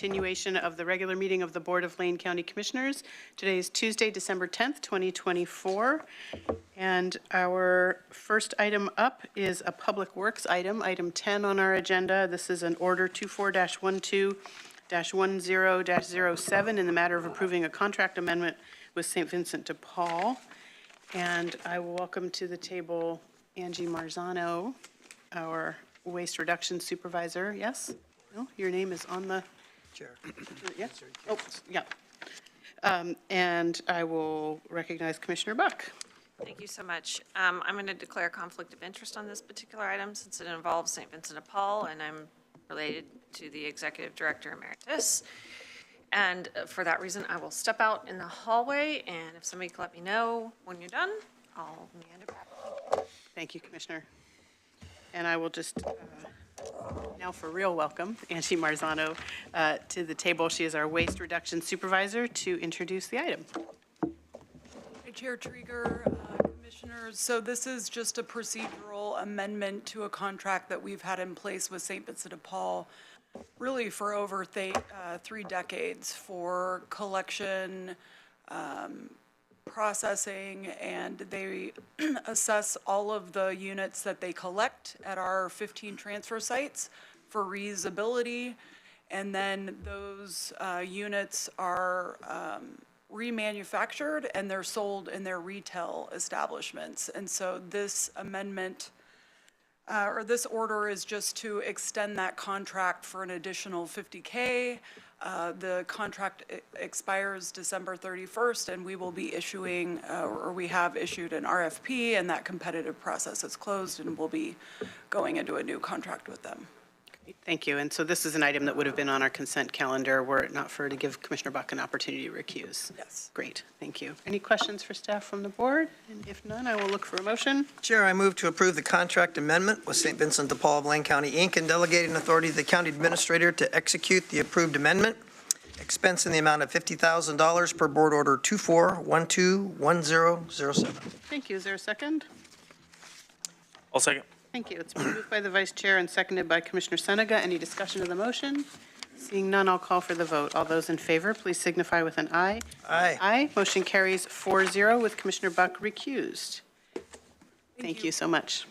continuation of the regular meeting of the Board of Lane County Commissioners. Today is Tuesday, December 10th, 2024. And our first item up is a Public Works item, item 10 on our agenda. This is an order 24-12-10-07 in the matter of approving a contract amendment with St. Vincent de Paul. And I will welcome to the table Angie Marzano, our waste reduction supervisor. Yes? No? Your name is on the Chair. Yeah? Oh, yeah. And I will recognize Commissioner Buck. Thank you so much. I'm going to declare a conflict of interest on this particular item since it involves St. Vincent de Paul, and I'm related to the Executive Director Emeritus. And for that reason, I will step out in the hallway, and if somebody can let me know when you're done, I'll hand it back. Thank you, Commissioner. And I will just now for real welcome Angie Marzano to the table. She is our waste reduction supervisor to introduce the item. Hi, Chair Trieger, Commissioners. So this is just a procedural amendment to a contract that we've had in place with St. Vincent de Paul really for over 3 decades for collection, processing, and they assess all of the units that they collect at our 15 transfer sites for reusability. And then those units are remanufactured and they're sold in their retail establishments. And so this amendment, or this order, is just to extend that contract for an additional 50K. The contract expires December 31st, and we will be issuing, or we have issued an RFP, and that competitive process is closed, and we'll be going into a new contract with them. Thank you. And so this is an item that would have been on our consent calendar were it not for to give Commissioner Buck an opportunity to recuse. Yes. Great, thank you. Any questions for staff from the board? And if none, I will look for a motion. Chair, I move to approve the contract amendment with St. Vincent de Paul of Lane County, Inc., and delegating authority to the county administrator to execute the approved amendment. Expense in the amount of $50,000 per board order 24121007. Thank you. Is there a second? I'll second. Thank you. It's been moved by the Vice Chair and seconded by Commissioner Senega. Any discussion of the motion? Seeing none, I'll call for the vote. All those in favor, please signify with an aye. Aye. Aye. Motion carries 4-0 with Commissioner Buck recused. Thank you so much.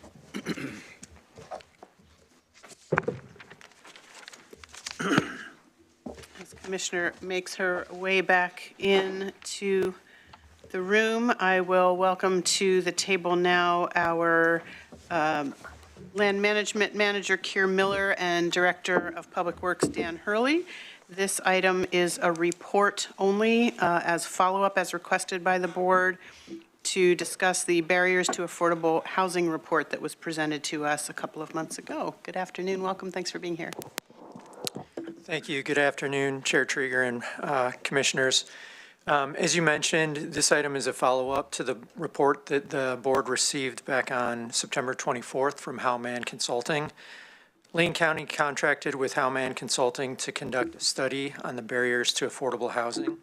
As Commissioner makes her way back into the room, I will welcome to the table now our Land Management Manager Keir Miller and Director of Public Works Dan Hurley. This item is a report only as follow-up as requested by the board to discuss the barriers to affordable housing report that was presented to us a couple of months ago. Good afternoon, welcome, thanks for being here. Thank you. Good afternoon, Chair Trieger and Commissioners. As you mentioned, this item is a follow-up to the report that the board received back on September 24th from Howman Consulting. Lane County contracted with Howman Consulting to conduct a study on the barriers to affordable housing.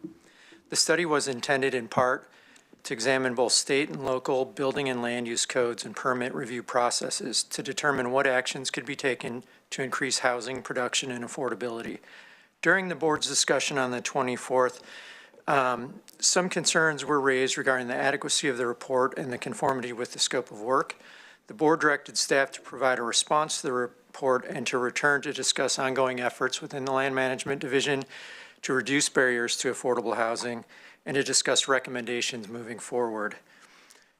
The study was intended in part to examine both state and local building and land use codes and permit review processes to determine what actions could be taken to increase housing production and affordability. During the board's discussion on the 24th, some concerns were raised regarding the adequacy of the report and the conformity with the scope of work. The board directed staff to provide a response to the report and to return to discuss ongoing efforts within the Land Management Division to reduce barriers to affordable housing and to discuss recommendations moving forward.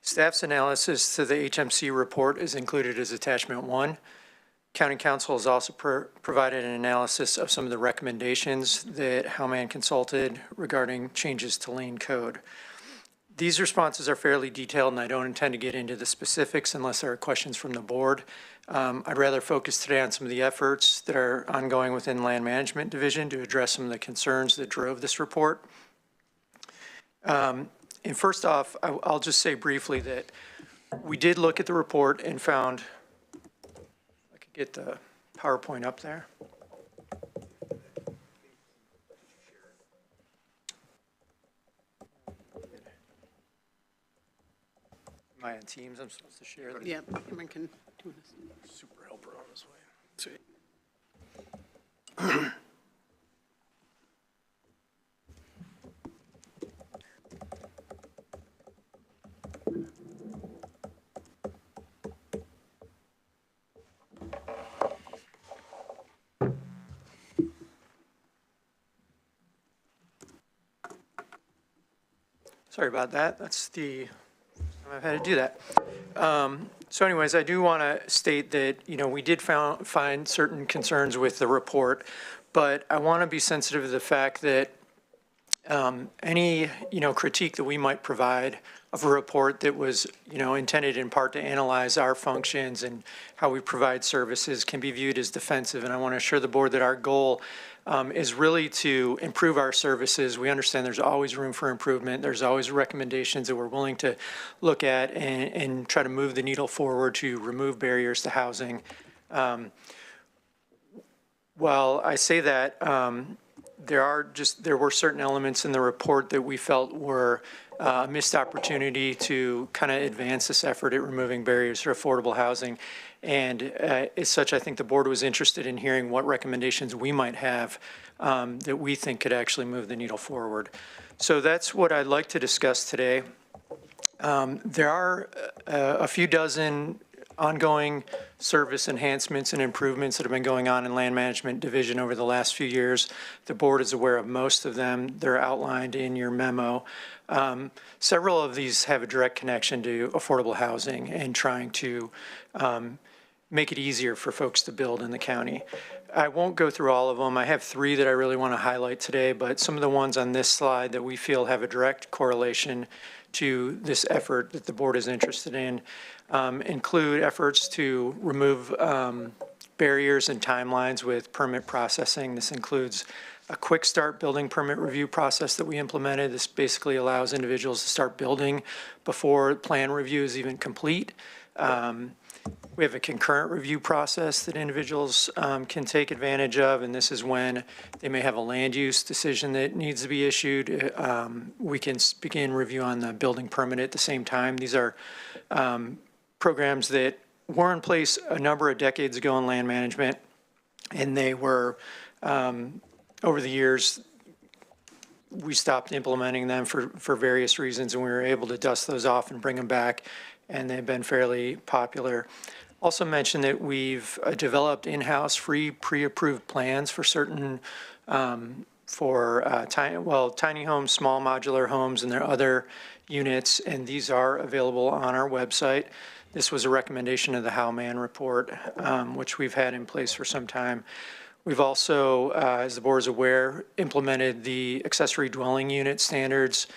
Staff's analysis to the HMC report is included as attachment 1. County Council has also provided an analysis of some of the recommendations that Howman consulted regarding changes to lane code. These responses are fairly detailed, and I don't intend to get into the specifics unless there are questions from the board. I'd rather focus today on some of the efforts that are ongoing within Land Management Division to address some of the concerns that drove this report. And first off, I'll just say briefly that we did look at the report and found, if I could get the PowerPoint up there. Am I on Teams? I'm supposed to share this. Yeah, everyone can do this. Super helper on this way. Sweet. Sorry about that. That's the time I've had to do that. So anyways, I do want to state that, we did find certain concerns with the report, but I want to be sensitive to the fact that any, critique that we might provide of a report that was, intended in part to analyze our functions and how we provide services can be viewed as defensive. And I want to assure the board that our goal is really to improve our services. We understand there's always room for improvement. There's always recommendations that we're willing to look at and try to move the needle forward to remove barriers to housing. While I say that, there were certain elements in the report that we felt were a missed opportunity to kind of advance this effort at removing barriers to affordable housing. And as such, I think the board was interested in hearing what recommendations we might have that we think could actually move the needle forward. So that's what I'd like to discuss today. There are a few dozen ongoing service enhancements and improvements that have been going on in Land Management Division over the last few years. The board is aware of most of them. They're outlined in your memo. Several of these have a direct connection to affordable housing and trying to make it easier for folks to build in the county. I won't go through all of them. I have three that I really want to highlight today, but some of the ones on this slide that we feel have a direct correlation to this effort that the board is interested in include efforts to remove barriers and timelines with permit processing. This includes a quick start building permit review process that we implemented. This basically allows individuals to start building before plan review is even complete. We have a concurrent review process that individuals can take advantage of, and this is when they may have a land use decision that needs to be issued. We can begin review on the building permit at the same time. These are programs that were in place a number of decades ago in land management, and they were, over the years, we stopped implementing them for various reasons, and we were able to dust those off and bring them back, and they've been fairly popular. Also mentioned that we've developed in-house free pre-approved plans for certain, tiny homes, small modular homes, and their other units, and these are available on our website. This was a recommendation of the How-Man report, which we've had in place for some time. We've also, as the board is aware, implemented the accessory dwelling unit standards.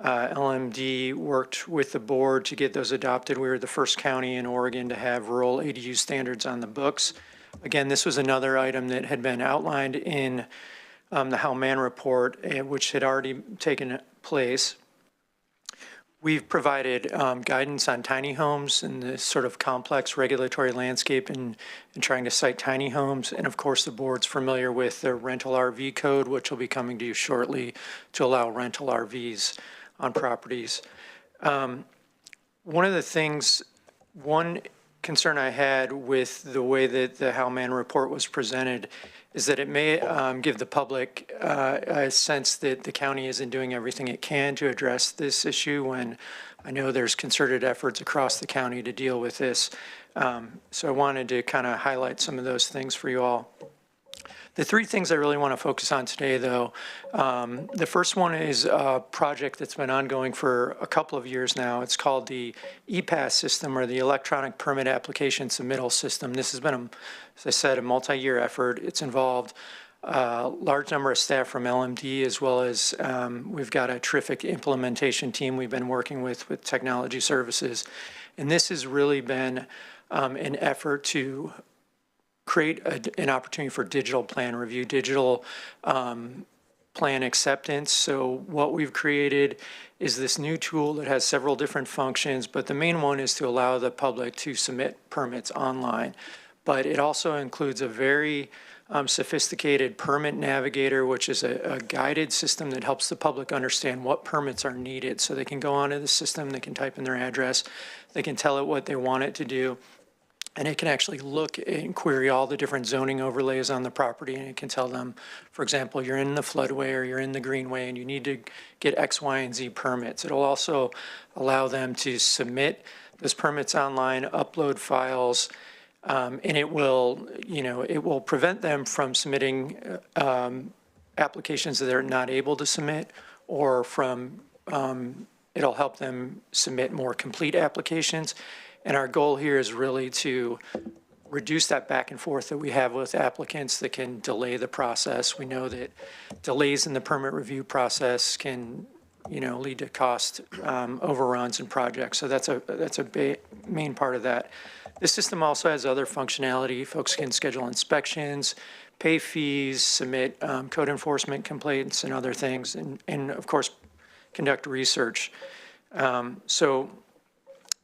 LMD worked with the board to get those adopted. We were the first county in Oregon to have rural ADU standards on the books. Again, this was another item that had been outlined in the How-Man report, which had already taken place. We've provided guidance on tiny homes and this sort of complex regulatory landscape in trying to cite tiny homes. And of course, the board's familiar with the rental RV code, which will be coming to you shortly to allow rental RVs on properties. One concern I had with the way that the How-Man report was presented is that it may give the public a sense that the county isn't doing everything it can to address this issue, when I know there's concerted efforts across the county to deal with this. So I wanted to kind of highlight some of those things for you all. The three things I really want to focus on today, though, the first one is a project that's been ongoing for a couple of years now. It's called the EPAS system, or the Electronic Permit Application Submittal System. This has been, as I said, a multi-year effort. It's involved a large number of staff from LMD, as well as we've got a terrific implementation team we've been working with technology services. And this has really been an effort to create an opportunity for digital plan review, digital plan acceptance. So what we've created is this new tool that has several different functions, but the main one is to allow the public to submit permits online. But it also includes a very sophisticated permit navigator, which is a guided system that helps the public understand what permits are needed. So they can go onto the system, they can type in their address, they can tell it what they want it to do, and it can actually look and query all the different zoning overlays on the property, and it can tell them, for example, you're in the floodway or you're in the greenway and you need to get X, Y, and Z permits. It'll also allow them to submit those permits online, upload files, and it will prevent them from submitting applications that they're not able to submit, or from, it'll help them submit more complete applications. And our goal here is really to reduce that back and forth that we have with applicants that can delay the process. We know that delays in the permit review process can, lead to cost overruns in projects. So that's a main part of that. This system also has other functionality. Folks can schedule inspections, pay fees, submit code enforcement complaints and other things, and of course, conduct research. So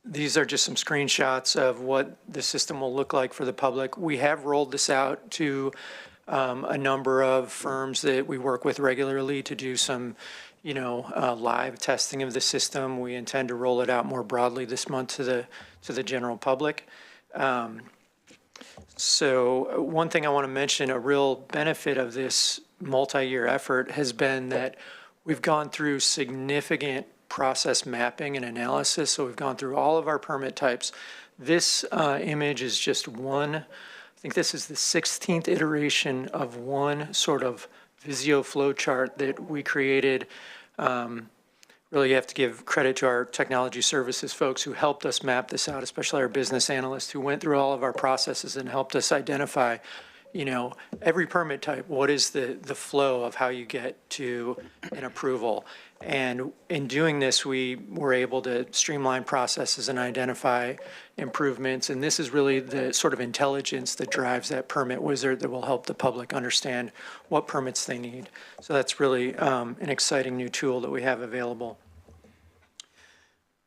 these are just some screenshots of what the system will look like for the public. We have rolled this out to a number of firms that we work with regularly to do some, live testing of the system. We intend to roll it out more broadly this month to the general public. So one thing I want to mention, a real benefit of this multi-year effort has been that we've gone through significant process mapping and analysis. So we've gone through all of our permit types. This image is just one, I think this is the 16th iteration of one sort of Visio flow chart that we created. Really, you have to give credit to our technology services folks who helped us map this out, especially our business analysts who went through all of our processes and helped us identify, you know, every permit type, what is the flow of how you get to an approval. And in doing this, we were able to streamline processes and identify improvements. And this is really the sort of intelligence that drives that permit wizard that will help the public understand what permits they need. So that's really an exciting new tool that we have available.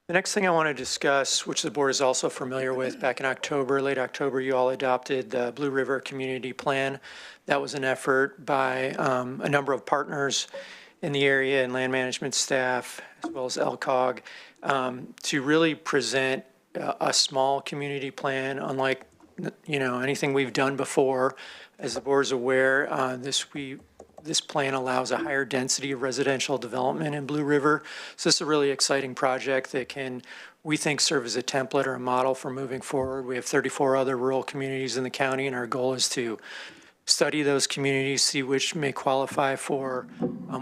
The next thing I want to discuss, which the board is also familiar with, back in October, late October, you all adopted the Blue River Community Plan. That was an effort by a number of partners in the area and land management staff, as well as LCOG, to really present a small community plan, unlike, you know, anything we've done before. As the board is aware, this plan allows a higher density of residential development in Blue River. So this is a really exciting project that can, we think, serve as a template or a model for moving forward. We have 34 other rural communities in the county, and our goal is to study those communities, see which may qualify for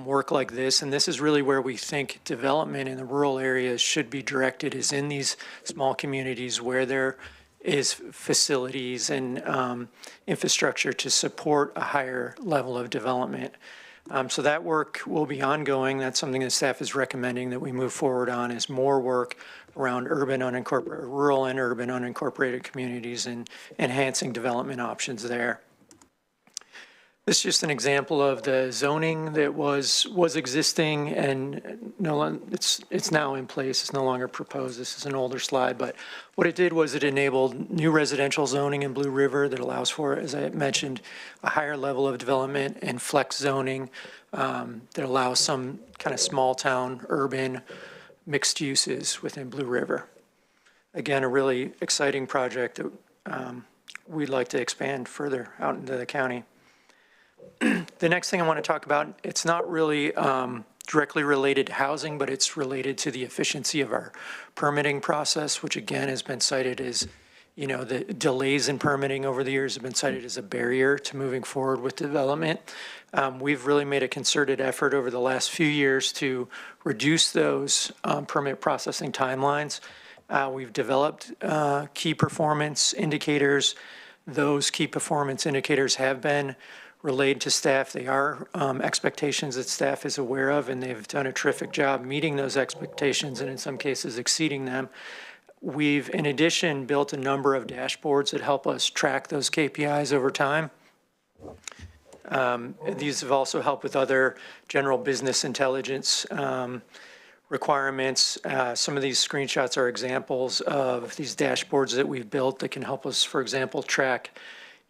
work like this. And this is really where we think development in the rural areas should be directed, is in these small communities where there is facilities and infrastructure to support a higher level of development. So that work will be ongoing. That's something that staff is recommending that we move forward on, is more work around urban unincorporated, rural and urban unincorporated communities and enhancing development options there. This is just an example of the zoning that was existing and it's now in place. It's no longer proposed. This is an older slide, but what it did was it enabled new residential zoning in Blue River that allows for, as I mentioned, a higher level of development, and flex zoning that allows some kind of small town, urban, mixed uses within Blue River. Again, a really exciting project that we'd like to expand further out into the county. The next thing I want to talk about, it's not really directly related to housing, but it's related to the efficiency of our permitting process, which again has been cited as, you know, the delays in permitting over the years have been cited as a barrier to moving forward with development. We've really made a concerted effort over the last few years to reduce those permit processing timelines. We've developed key performance indicators. Those key performance indicators have been relayed to staff. They are expectations that staff is aware of, and they've done a terrific job meeting those expectations and in some cases exceeding them. We've, in addition, built a number of dashboards that help us track those KPIs over time. These have also helped with other general business intelligence requirements. Some of these screenshots are examples of these dashboards that we've built that can help us, for example, track,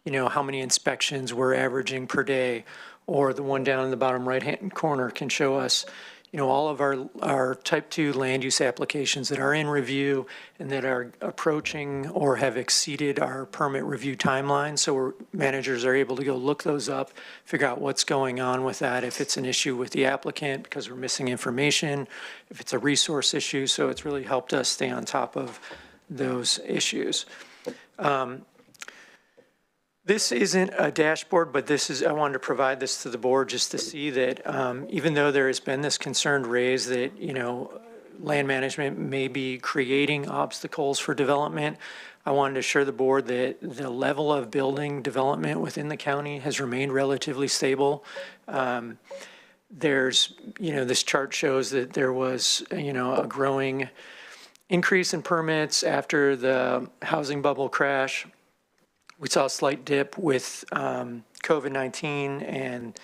you know, how many inspections we're averaging per day, or the one down in the bottom right-hand corner can show us, you know, all of our type 2 land use applications that are in review and that are approaching or have exceeded our permit review timeline. So managers are able to go look those up, figure out what's going on with that, if it's an issue with the applicant because we're missing information, if it's a resource issue. So it's really helped us stay on top of those issues. This isn't a dashboard, but I wanted to provide this to the board just to see that even though there has been this concern raised that, you know, land management may be creating obstacles for development, I wanted to assure the board that the level of building development within the county has remained relatively stable. There's, you know, this chart shows that there was, you know, a growing increase in permits after the housing bubble crash. We saw a slight dip with COVID-19 and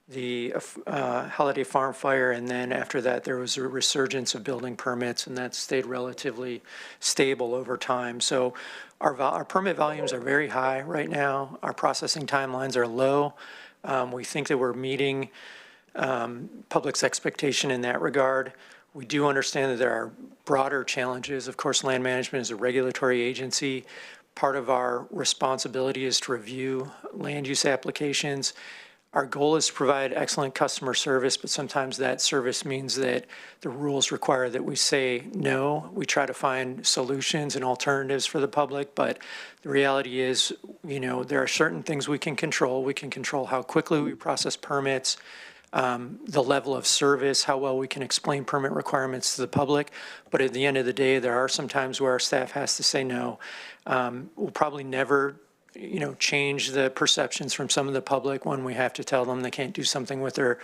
the Holiday Farm fire, and then after that there was a resurgence of building permits, and that stayed relatively stable over time. So our permit volumes are very high right now. Our processing timelines are low. We think that we're meeting public's expectation in that regard. We do understand that there are broader challenges. Of course, land management is a regulatory agency. Part of our responsibility is to review land use applications. Our goal is to provide excellent customer service, but sometimes that service means that the rules require that we say no. We try to find solutions and alternatives for the public, but the reality is, there are certain things we can control. We can control how quickly we process permits, the level of service, how well we can explain permit requirements to the public. But at the end of the day, there are some times where our staff has to say no. We'll probably never change the perceptions from some of the public when we have to tell them they can't do something with their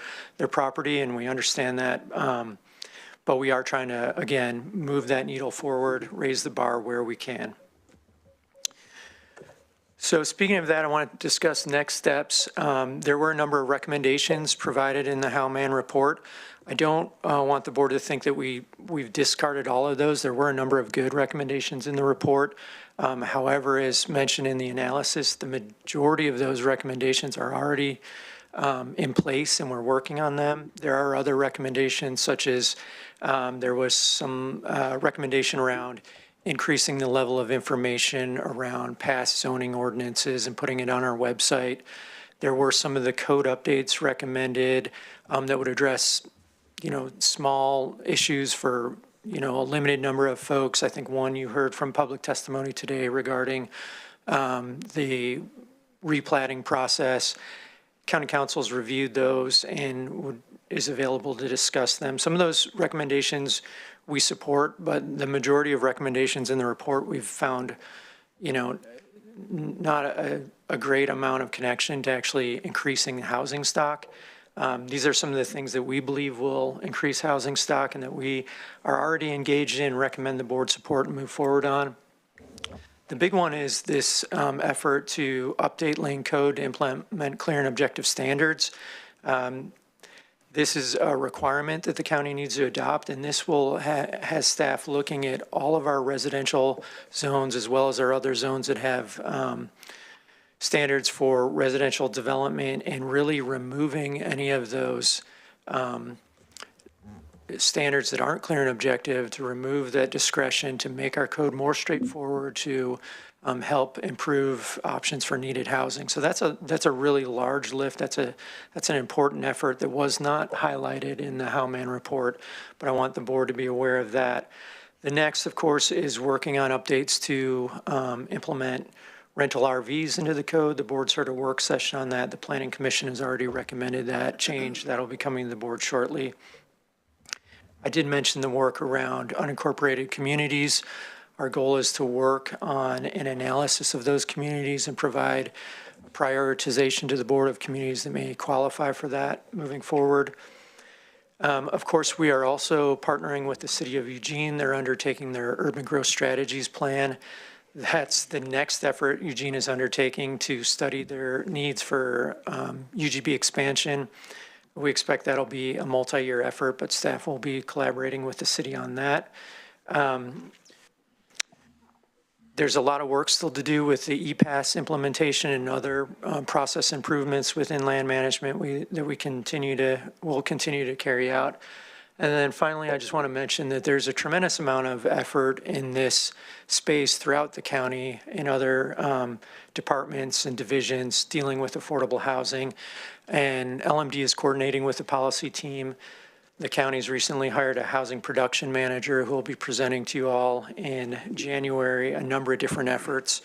property, and we understand that. But we are trying to, again, move that needle forward, raise the bar where we can. So speaking of that, I want to discuss next steps. There were a number of recommendations provided in the How-Man report. I don't want the board to think that we've discarded all of those. There were a number of good recommendations in the report. However, as mentioned in the analysis, the majority of those recommendations are already in place and we're working on them. There are other recommendations, such as there was some recommendation around increasing the level of information around past zoning ordinances and putting it on our website. There were some of the code updates recommended that would address small issues for a limited number of folks. I think one you heard from public testimony today regarding the replatting process. County Council's reviewed those and is available to discuss them. Some of those recommendations we support, but the majority of recommendations in the report we've found, not a great amount of connection to actually increasing housing stock. These are some of the things that we believe will increase housing stock and that we are already engaged in, recommend the board support and move forward on. The big one is this effort to update lane code to implement clear and objective standards. This is a requirement that the county needs to adopt, and this will has staff looking at all of our residential zones as well as our other zones that have standards for residential development and really removing any of those standards that aren't clear and objective, to remove that discretion, to make our code more straightforward, to help improve options for needed housing. So that's a really large lift. That's an important effort that was not highlighted in the How-Man report, but I want the board to be aware of that. The next, of course, is working on updates to implement rental RVs into the code. The board's heard a work session on that. The Planning Commission has already recommended that change. That'll be coming to the board shortly. I did mention the work around unincorporated communities. Our goal is to work on an analysis of those communities and provide prioritization to the board of communities that may qualify for that moving forward. Of course, we are also partnering with the City of Eugene. They're undertaking their urban growth strategies plan. That's the next effort Eugene is undertaking to study their needs for UGB expansion. We expect that'll be a multi-year effort, but staff will be collaborating with the city on that. There's a lot of work still to do with the EPAS implementation and other process improvements within land management that we'll continue to carry out. And then finally, I just want to mention that there's a tremendous amount of effort in this space throughout the county in other departments and divisions dealing with affordable housing. And LMD is coordinating with the policy team. The county's recently hired a housing production manager who will be presenting to you all in January a number of different efforts.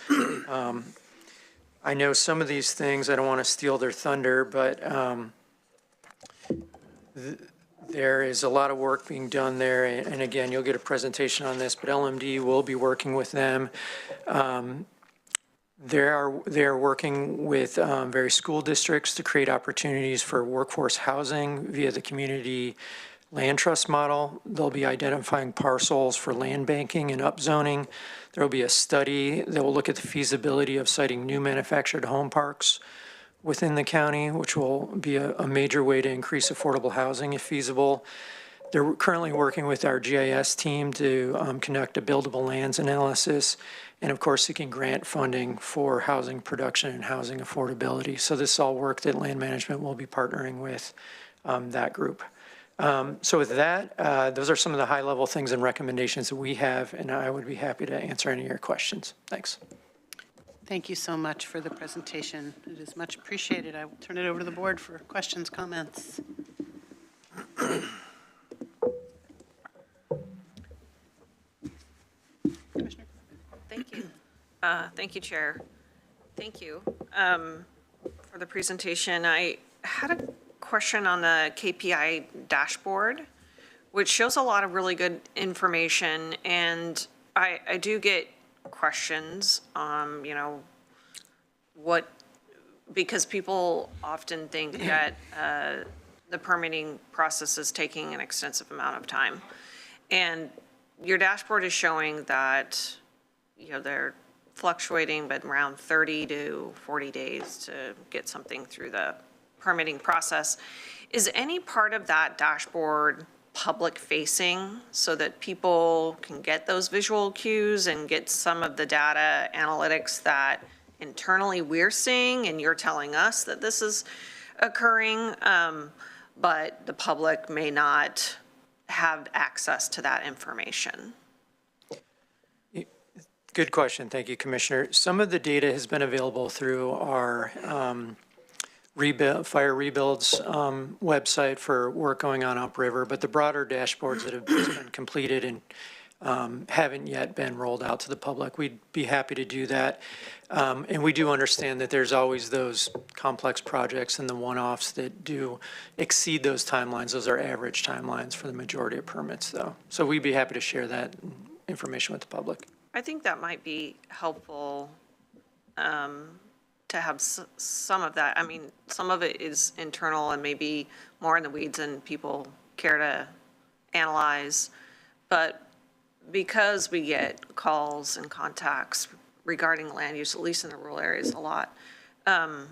I know some of these things, I don't want to steal their thunder, but there is a lot of work being done there. And again, you'll get a presentation on this, but LMD will be working with them. They are working with various school districts to create opportunities for workforce housing via the community land trust model. They'll be identifying parcels for land banking and upzoning. There will be a study that will look at the feasibility of siting new manufactured home parks within the county, which will be a major way to increase affordable housing if feasible. They're currently working with our GIS team to conduct a buildable lands analysis, and of course seeking grant funding for housing production and housing affordability. So this is all work that land management will be partnering with that group. So with that, those are some of the high level things and recommendations that we have, and I would be happy to answer any of your questions. Thanks. Thank you so much for the presentation. It is much appreciated. I will turn it over to the board for questions, comments. Commissioner? Thank you. Thank you, Chair. Thank you for the presentation. I had a question on the KPI dashboard, which shows a lot of really good information, and I do get questions, because people often think that the permitting process is taking an extensive amount of time. And your dashboard is showing that, they're fluctuating, but around 30 to 40 days to get something through the permitting process. Is any part of that dashboard public-facing so that people can get those visual cues and get some of the data analytics that internally we're seeing and you're telling us that this is occurring, but the public may not have access to that information? Good question. Thank you, Commissioner. Some of the data has been available through our Fire Rebuilds website for work going on upriver, but the broader dashboards that have just been completed and haven't yet been rolled out to the public, we'd be happy to do that. And we do understand that there's always those complex projects and the one-offs that do exceed those timelines. Those are average timelines for the majority of permits, though. So we'd be happy to share that information with the public. I think that might be helpful to have some of that. I mean, some of it is internal and maybe more in the weeds than people care to analyze. But because we get calls and contacts regarding land use, at least in the rural areas a lot, I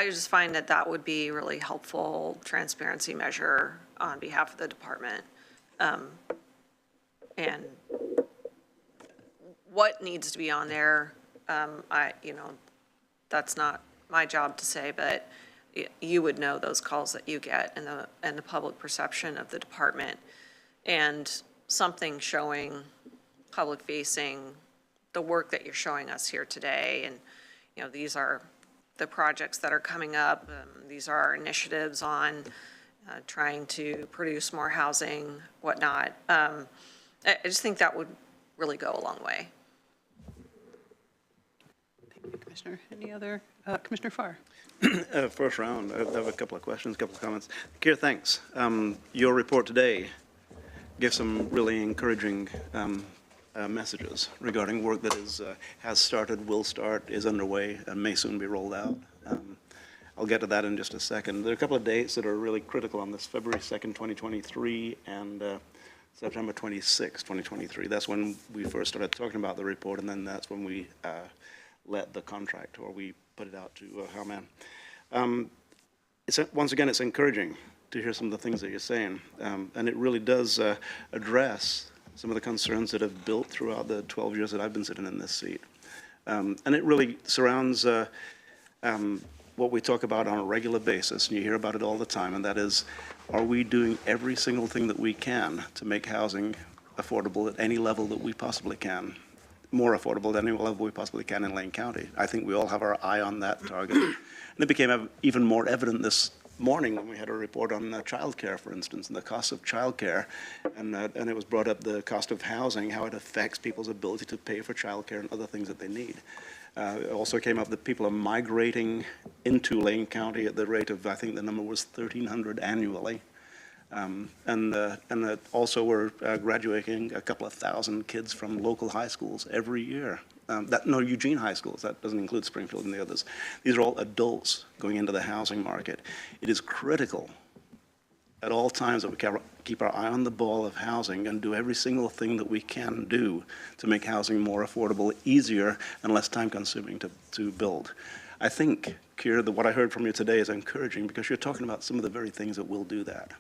just find that that would be a really helpful transparency measure on behalf of the department. And what needs to be on there, that's not my job to say, but you would know those calls that you get and the public perception of the department. And something showing public-facing the work that you're showing us here today. And, these are the projects that are coming up. These are our initiatives on trying to produce more housing, whatnot. I just think that would really go a long way. Thank you, Commissioner. Any other? Commissioner Farr? First round, I have a couple of questions, a couple of comments. Keir, thanks. Your report today gives some really encouraging messages regarding work that has started, will start, is underway, and may soon be rolled out. I'll get to that in just a second. There are a couple of dates that are really critical on this: February 2nd, 2023, and September 26, 2023. That's when we first started talking about the report, and then that's when we let the contract, or we put it out to Howman. Once again, it's encouraging to hear some of the things that you're saying, and it really does address some of the concerns that have built throughout the 12 years that I've been sitting in this seat. And it really surrounds what we talk about on a regular basis, and you hear about it all the time, and that is, are we doing every single thing that we can to make housing affordable at any level that we possibly can, more affordable at any level we possibly can in Lane County? I think we all have our eye on that target. And it became even more evident this morning when we had a report on childcare, for instance, and the cost of childcare, and it was brought up the cost of housing, how it affects people's ability to pay for childcare and other things that they need. It also came up that people are migrating into Lane County at the rate of, I think the number was 1,300 annually. And also we're graduating a couple of thousand kids from local high schools every year. Eugene high schools, that doesn't include Springfield and the others. These are all adults going into the housing market. It is critical at all times that we keep our eye on the ball of housing and do every single thing that we can do to make housing more affordable, easier, and less time-consuming to build. I think, Keir, that what I heard from you today is encouraging, because you're talking about some of the very things that will do that.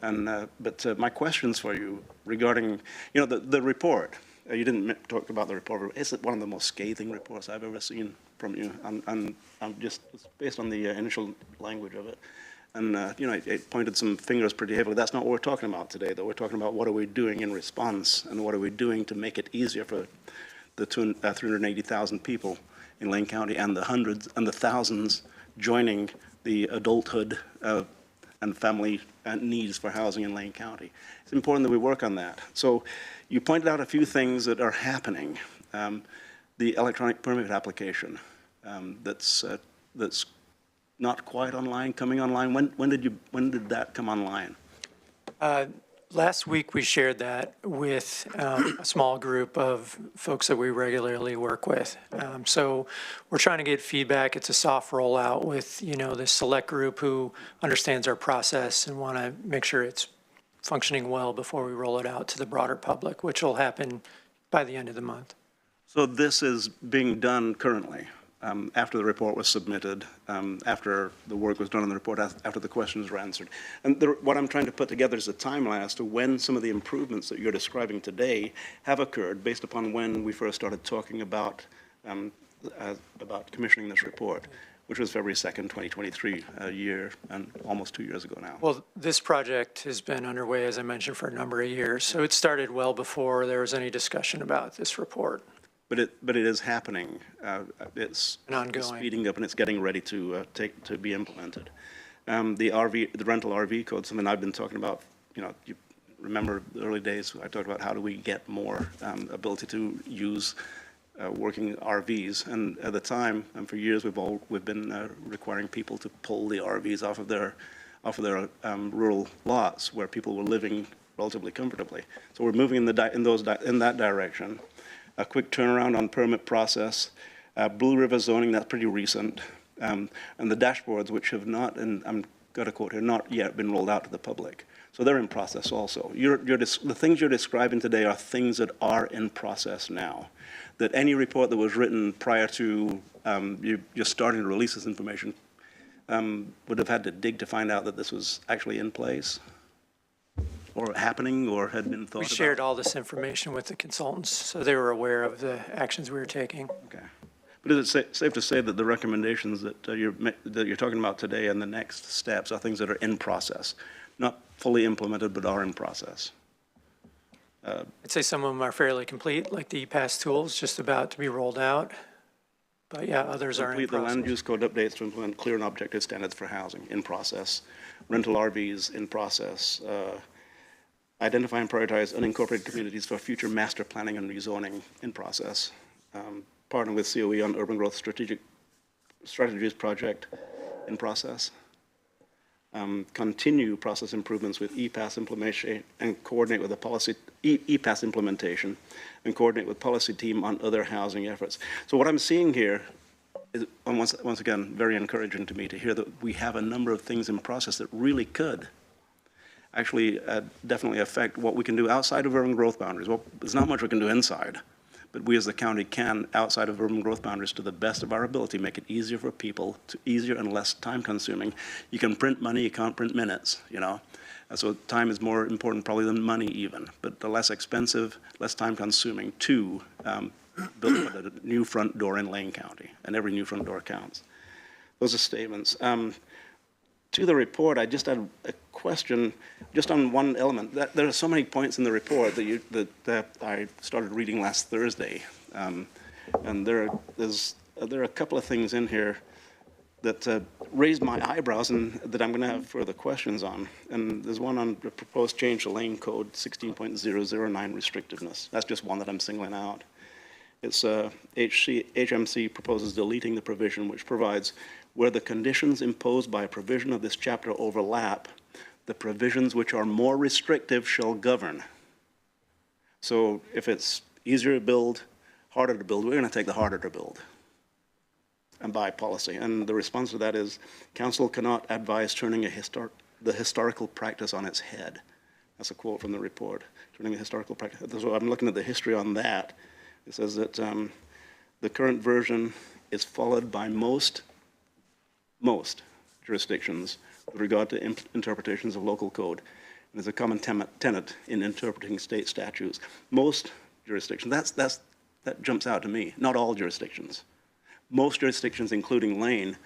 But my questions for you regarding, the report. You didn't talk about the report. It's one of the most scathing reports I've ever seen from you, and just based on the initial language of it. And, it pointed some fingers pretty heavily. That's not what we're talking about today, though. We're talking about what are we doing in response, and what are we doing to make it easier for the 380,000 people in Lane County and the hundreds and the thousands joining the adulthood and family needs for housing in Lane County. It's important that we work on that. So you pointed out a few things that are happening. The electronic permit application that's not quite online, coming online. When did that come online? Last week, we shared that with a small group of folks that we regularly work with. So we're trying to get feedback. It's a soft rollout with, this select group who understands our process and want to make sure it's functioning well before we roll it out to the broader public, which will happen by the end of the month. So this is being done currently, after the report was submitted, after the work was done on the report, after the questions were answered. And what I'm trying to put together is a timeline as to when some of the improvements that you're describing today have occurred based upon when we first started talking about commissioning this report, which was February 2nd, 2023, a year and almost 2 years ago now. Well, this project has been underway, as I mentioned, for a number of years. So it started well before there was any discussion about this report. But it is happening. It's ongoing. Speeding up, and it's getting ready to be implemented. The rental RV code, something I've been talking about. You remember the early days? I talked about how do we get more ability to use working RVs, and at the time, and for years, we've been requiring people to pull the RVs off of their rural lots where people were living relatively comfortably. So we're moving in that direction. A quick turnaround on permit process, Blue River zoning, that's pretty recent, and the dashboards, which have not, and I'm got a quote here, not yet been rolled out to the public. So they're in process also. The things you're describing today are things that are in process now. That any report that was written prior to you just starting to release this information would have had to dig to find out that this was actually in place, or happening, or had been thought about? We shared all this information with the consultants, so they were aware of the actions we were taking. Okay. But is it safe to say that the recommendations that you're talking about today and the next steps are things that are in process, not fully implemented, but are in process? I'd say some of them are fairly complete, like the ePass tools, just about to be rolled out. But yeah, others are in Complete the process. land use code updates to implement clear and objective standards for housing, in process. Rental RVs, in process. Identify and prioritize unincorporated communities for future master planning and rezoning, in process. Partner with COE on urban growth strategies project, in process. Continue process improvements with EPAS implementation and coordinate with the policy, EPAS implementation and coordinate with policy team on other housing efforts. So what I'm seeing here is, once again, very encouraging to me to hear that we have a number of things in process that really could actually definitely affect what we can do outside of urban growth boundaries. Well, there's not much we can do inside, but we as the county can, outside of urban growth boundaries, to the best of our ability, make it easier for people, easier and less time consuming. You can print money, you can't print minutes, And so time is more important probably than money even, but the less expensive, less time consuming to build a new front door in Lane County, and every new front door counts. Those are statements. To the report, I just had a question just on one element. There are so many points in the report that I started reading last Thursday, and there are a couple of things in here that raised my eyebrows and that I'm going to have further questions on. And there's one on the proposed change to Lane Code 16.009 restrictiveness. That's just one that I'm singling out. It's HMC proposes deleting the provision which provides where the conditions imposed by a provision of this chapter overlap, the provisions which are more restrictive shall govern. So if it's easier to build, harder to build, we're going to take the harder to build, and by policy. And the response to that is, council cannot advise turning the historical practice on its head. That's a quote from the report, turning the historical practice. So I'm looking at the history on that. It says that the current version is followed by most jurisdictions with regard to interpretations of local code. And there's a common tenet in interpreting state statutes. Most jurisdictions, that jumps out to me. Not all jurisdictions. Most jurisdictions, including Lane,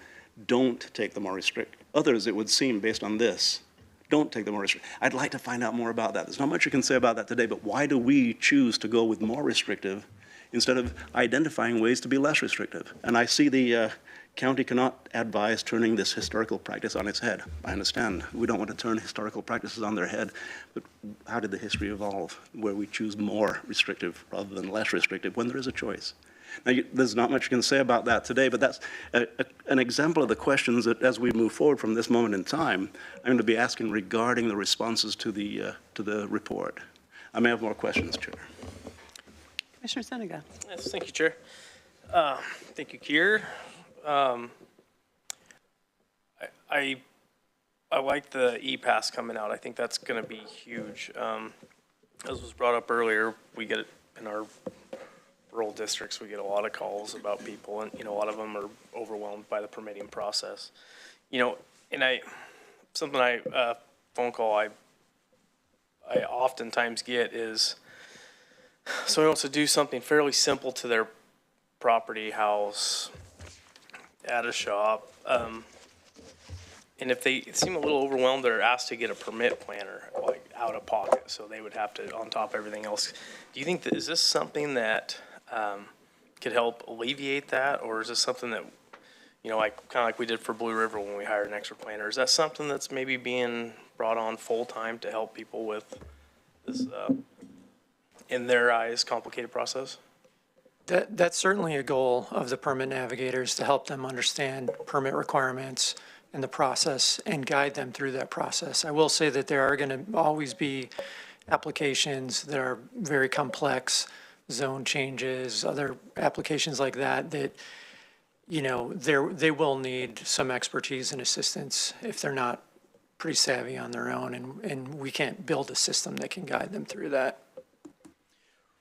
don't take the more restrictive. Others, it would seem, based on this, don't take the more restrictive. I'd like to find out more about that. There's not much you can say about that today, but why do we choose to go with more restrictive instead of identifying ways to be less restrictive. And I see the county cannot advise turning this historical practice on its head. I understand. We don't want to turn historical practices on their head, but how did the history evolve where we choose more restrictive rather than less restrictive when there is a choice? Now, there's not much you can say about that today, but that's an example of the questions that, as we move forward from this moment in time, I'm going to be asking regarding the responses to the report. I may have more questions, Chair. Commissioner Senega. Yes, thank you, Chair. Thank you, Kier. I like the E-Pass coming out. I think that's going to be huge. As was brought up earlier, we get it in our rural districts, we get a lot of calls about people, and, a lot of them are overwhelmed by the permitting process. And phone call I oftentimes get is, someone wants to do something fairly simple to their property, house, at a shop, and if they seem a little overwhelmed, they're asked to get a permit planner, like, out of pocket, so they would have to, on top of everything else. Do you think is this something that could help alleviate that, or is this something that, like, kind of like we did for Blue River when we hired an extra planner? Is that something that's maybe being brought on full-time to help people with this, in their eyes, complicated process? That's certainly a goal of the permit navigators, to help them understand permit requirements and the process and guide them through that process. I will say that there are going to always be applications that are very complex, zone changes, other applications like that, that, they will need some expertise and assistance if they're not pretty savvy on their own, and we can't build a system that can guide them through that.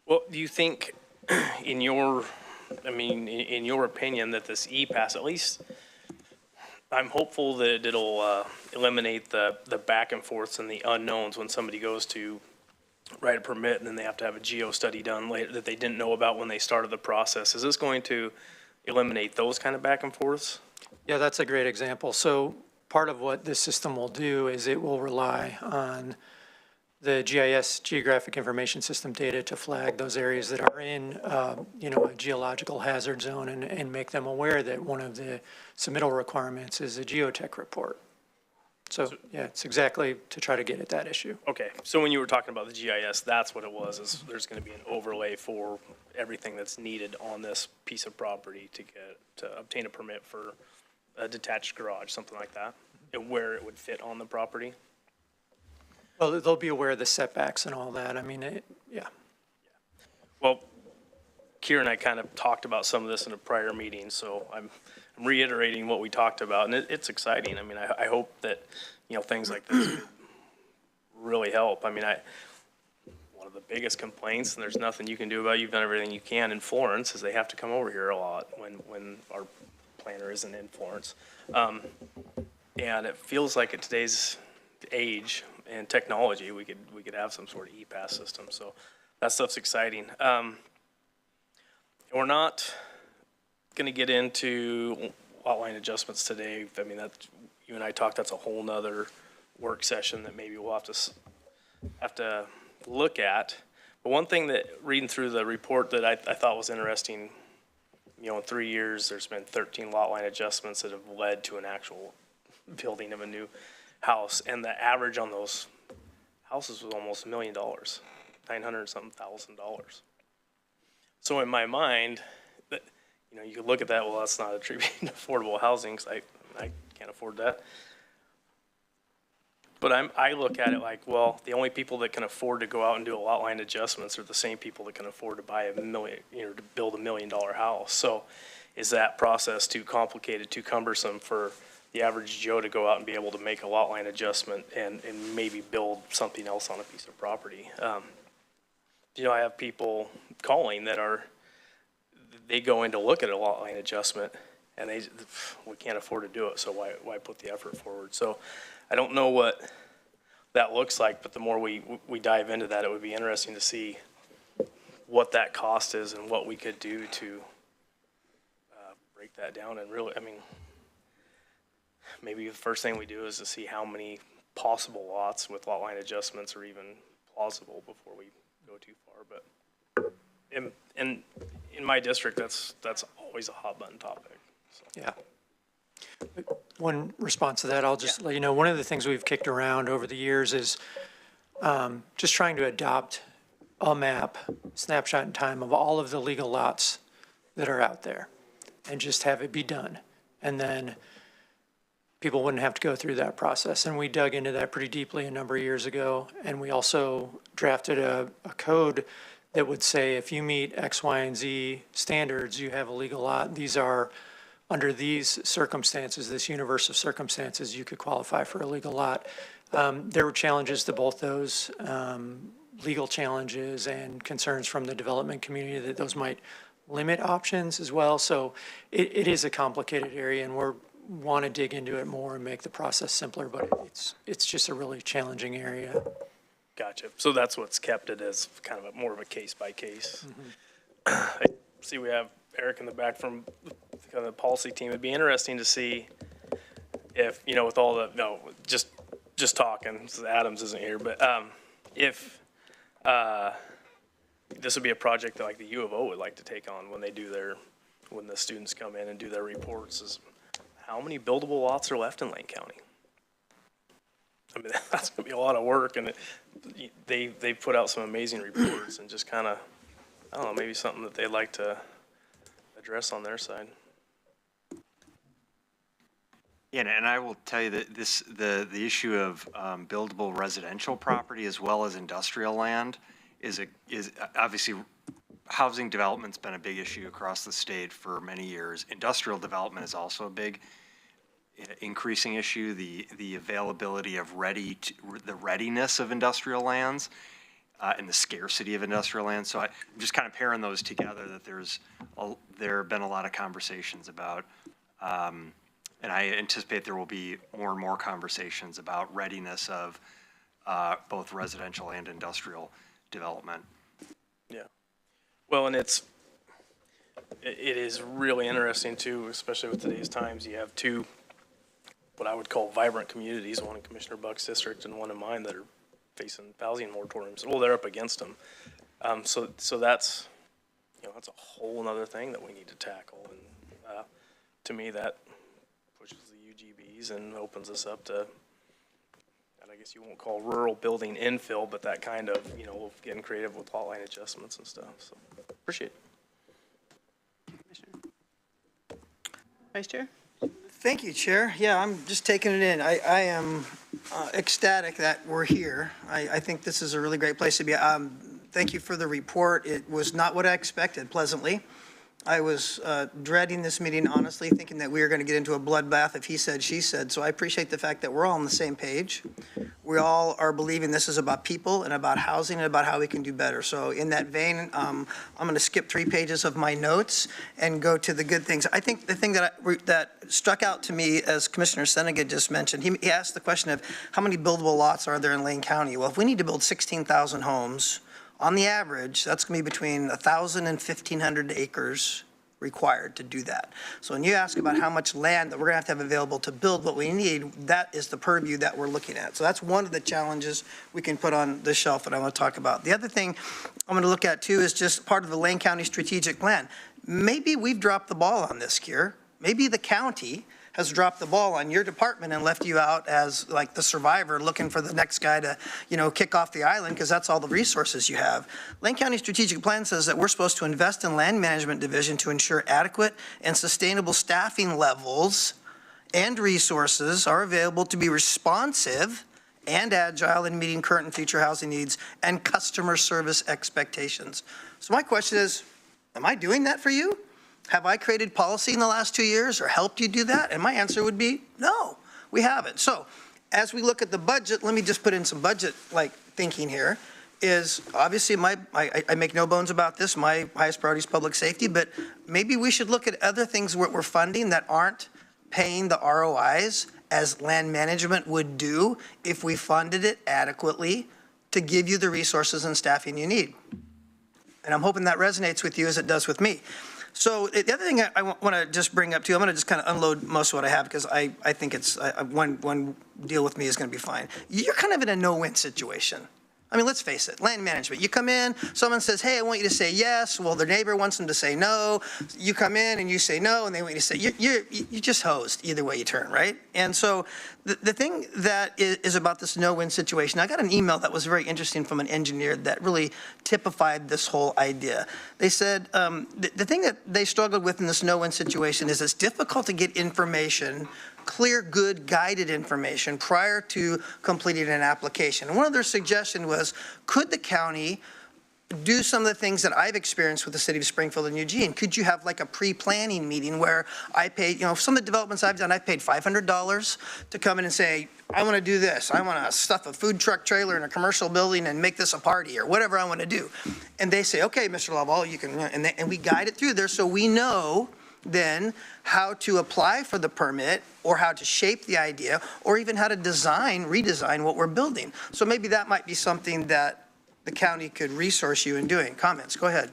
Well, do you think, in your opinion, that this E-Pass, at least, I'm hopeful that it'll eliminate the back and forths and the unknowns when somebody goes to write a permit and then they have to have a geo study done later that they didn't know about when they started the process. Is this going to eliminate those kind of back and forths? Yeah, that's a great example. So part of what this system will do is it will rely on the GIS, Geographic Information System data, to flag those areas that are in, a geological hazard zone, and make them aware that one of the submittal requirements is a geotech report. So, yeah, it's exactly to try to get at that issue. Okay, so when you were talking about the GIS, that's what it was, is there's going to be an overlay for everything that's needed on this piece of property to obtain a permit for a detached garage, something like that, and where it would fit on the property? Well, they'll be aware of the setbacks and all that. I mean, yeah. Well, Kier and I kind of talked about some of this in a prior meeting, so I'm reiterating what we talked about, and it's exciting. I mean, I hope that, things like this really help. I mean, one of the biggest complaints, and there's nothing you can do about it, you've done everything you can in Florence, is they have to come over here a lot when our planner isn't in Florence. And it feels like at today's age and technology, we could have some sort of E-Pass system. So that stuff's exciting. We're not going to get into lot line adjustments today. I mean, you and I talked, that's a whole nother work session that maybe we'll have to look at. But one thing that, reading through the report, that I thought was interesting, in 3 years, there's been 13 lot line adjustments that have led to an actual building of a new house, and the average on those houses was almost $1 million, $900-something thousand. So in my mind, that, you could look at that, well, that's not attributing to affordable housing, because I can't afford that. But I look at it like, well, the only people that can afford to go out and do a lot line adjustments are the same people that can afford to buy to build $1 million house. So is that process too complicated, too cumbersome for the average Joe to go out and be able to make a lot line adjustment and maybe build something else on a piece of property? I have people calling that they go in to look at a lot line adjustment and we can't afford to do it, so why put the effort forward? So I don't know what that looks like, but the more we dive into that, it would be interesting to see what that cost is and what we could do to break that down. And really, I mean, maybe the first thing we do is to see how many possible lots with lot line adjustments are even plausible before we go too far. But in my district, that's always a hot button topic. So. Yeah. One response to that, I'll just let you know, one of the things we've kicked around over the years is just trying to adopt a map, snapshot in time of all of the legal lots that are out there and just have it be done. And then people wouldn't have to go through that process. And we dug into that pretty deeply a number of years ago. And we also drafted a code that would say if you meet X, Y, and Z standards, you have a legal lot. These are, under these circumstances, this universe of circumstances, you could qualify for a legal lot. There were challenges to both those, legal challenges and concerns from the development community that those might limit options as well. So it is a complicated area, and we want to dig into it more and make the process simpler, but it's just a really challenging area. Gotcha. So that's what's kept it as kind of more of a case by case. I see we have Eric in the back from kind of the policy team. It'd be interesting to see if, with all the, just talking, so Adams isn't here, but if this would be a project that like the U of O would like to take on when the students come in and do their reports, is how many buildable lots are left in Lane County? I mean, that's gonna be a lot of work, and they put out some amazing reports, and just kind of, I don't know, maybe something that they'd like to address on their side. Yeah, and I will tell you that the issue of buildable residential property as well as industrial land is obviously, housing development's been a big issue across the state for many years. Industrial development is also a big increasing issue. The availability of the readiness of industrial lands and the scarcity of industrial land. So I'm just kind of pairing those together, that there have been a lot of conversations about, and I anticipate there will be more and more conversations about readiness of both residential and industrial development. Yeah. Well, and it is really interesting too, especially with today's times. You have two, what I would call vibrant communities, one in Commissioner Buck's district and one in mine, that are facing housing moratoriums. Well, they're up against them. So that's, that's a whole nother thing that we need to tackle. And to me, that pushes the UGBs and opens us up to, and I guess you won't call rural building infill, but that kind of, getting creative with lot line adjustments and stuff. So appreciate it. Vice Chair? Thank you, Chair. Yeah, I'm just taking it in. I am ecstatic that we're here. I think this is a really great place to be. Thank you for the report. It was not what I expected, pleasantly. I was dreading this meeting, honestly, thinking that we were going to get into a bloodbath of he said, she said. So I appreciate the fact that we're all on the same page. We all are believing this is about people and about housing and about how we can do better. So in that vein, I'm going to skip 3 pages of my notes and go to the good things. I think the thing that struck out to me, as Commissioner Senega just mentioned, he asked the question of how many buildable lots are there in Lane County? Well, if we need to build 16,000 homes, on the average, that's going to be between 1,000 and 1,500 acres required to do that. So when you ask about how much land that we're going to have available to build what we need, that is the purview that we're looking at. So that's one of the challenges we can put on the shelf that I want to talk about. The other thing I'm going to look at too is just part of the Lane County strategic plan. Maybe we've dropped the ball on this, Keir. Maybe the county has dropped the ball on your department and left you out as like the survivor looking for the next guy to, kick off the island, because that's all the resources you have. Lane County Strategic Plan says that we're supposed to invest in land management division to ensure adequate and sustainable staffing levels and resources are available to be responsive and agile in meeting current and future housing needs and customer service expectations. So my question is, am I doing that for you? Have I created policy in the last 2 years or helped you do that? And my answer would be no, we haven't. So as we look at the budget, let me just put in some budget thinking here. Is obviously I make no bones about this, my highest priority is public safety, but maybe we should look at other things we're funding that aren't paying the ROIs as land management would do if we funded it adequately to give you the resources and staffing you need. And I'm hoping that resonates with you as it does with me. So the other thing I want to just bring up too, I'm going to just kind of unload most of what I have, because I think it's one deal with me is going to be fine. You're kind of in a no-win situation. I mean, let's face it, land management. You come in, someone says, hey, I want you to say yes. Well, their neighbor wants them to say no. You come in and you say no, and they want you to say, you're just hosed either way you turn, right? And so the thing that is about this no-win situation, I got an email that was very interesting from an engineer that really typified this whole idea. They said, the thing that they struggled with in this no-win situation is it's difficult to get information, clear, good, guided information prior to completing an application. And one of their suggestions was, could the county do some of the things that I've experienced with the city of Springfield and Eugene? Could you have like a pre-planning meeting where I paid, some of the developments I've done, I've paid $500 to come in and say, I want to do this. I want to stuff a food truck trailer in a commercial building and make this a party or whatever I want to do. And they say, okay, Mr. Lovell, you can, and we guide it through there so we know then how to apply for the permit or how to shape the idea or even how to redesign what we're building. So maybe that might be something that the county could resource you in doing. Comments, go ahead.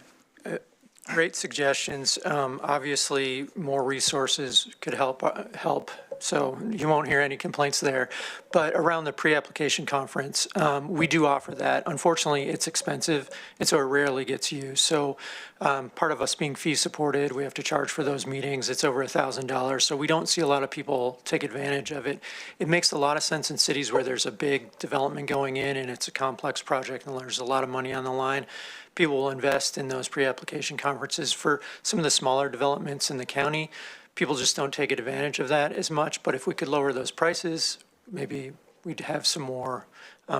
Great suggestions. Obviously, more resources could help, so you won't hear any complaints there. But around the pre-application conference, we do offer that. Unfortunately, it's expensive, and so it rarely gets used. So part of us being fee supported, we have to charge for those meetings. It's over $1,000, so we don't see a lot of people take advantage of it. It makes a lot of sense in cities where there's a big development going in and it's a complex project and there's a lot of money on the line. People will invest in those pre-application conferences. For some of the smaller developments in the county, people just don't take advantage of that as much. But if we could lower those prices, maybe we'd have some more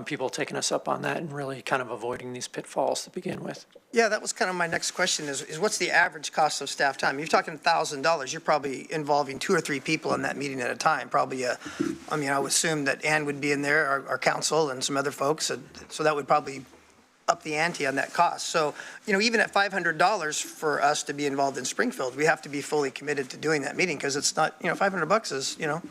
people taking us up on that and really kind of avoiding these pitfalls to begin with. Yeah, that was kind of my next question is what's the average cost of staff time? You're talking $1,000. You're probably involving 2 or 3 people in that meeting at a time. Probably, I would assume that Ann would be in there, our council and some other folks. So that would probably up the ante on that cost. So, even at $500 for us to be involved in Springfield, we have to be fully committed to doing that meeting because it's not, $500 is, a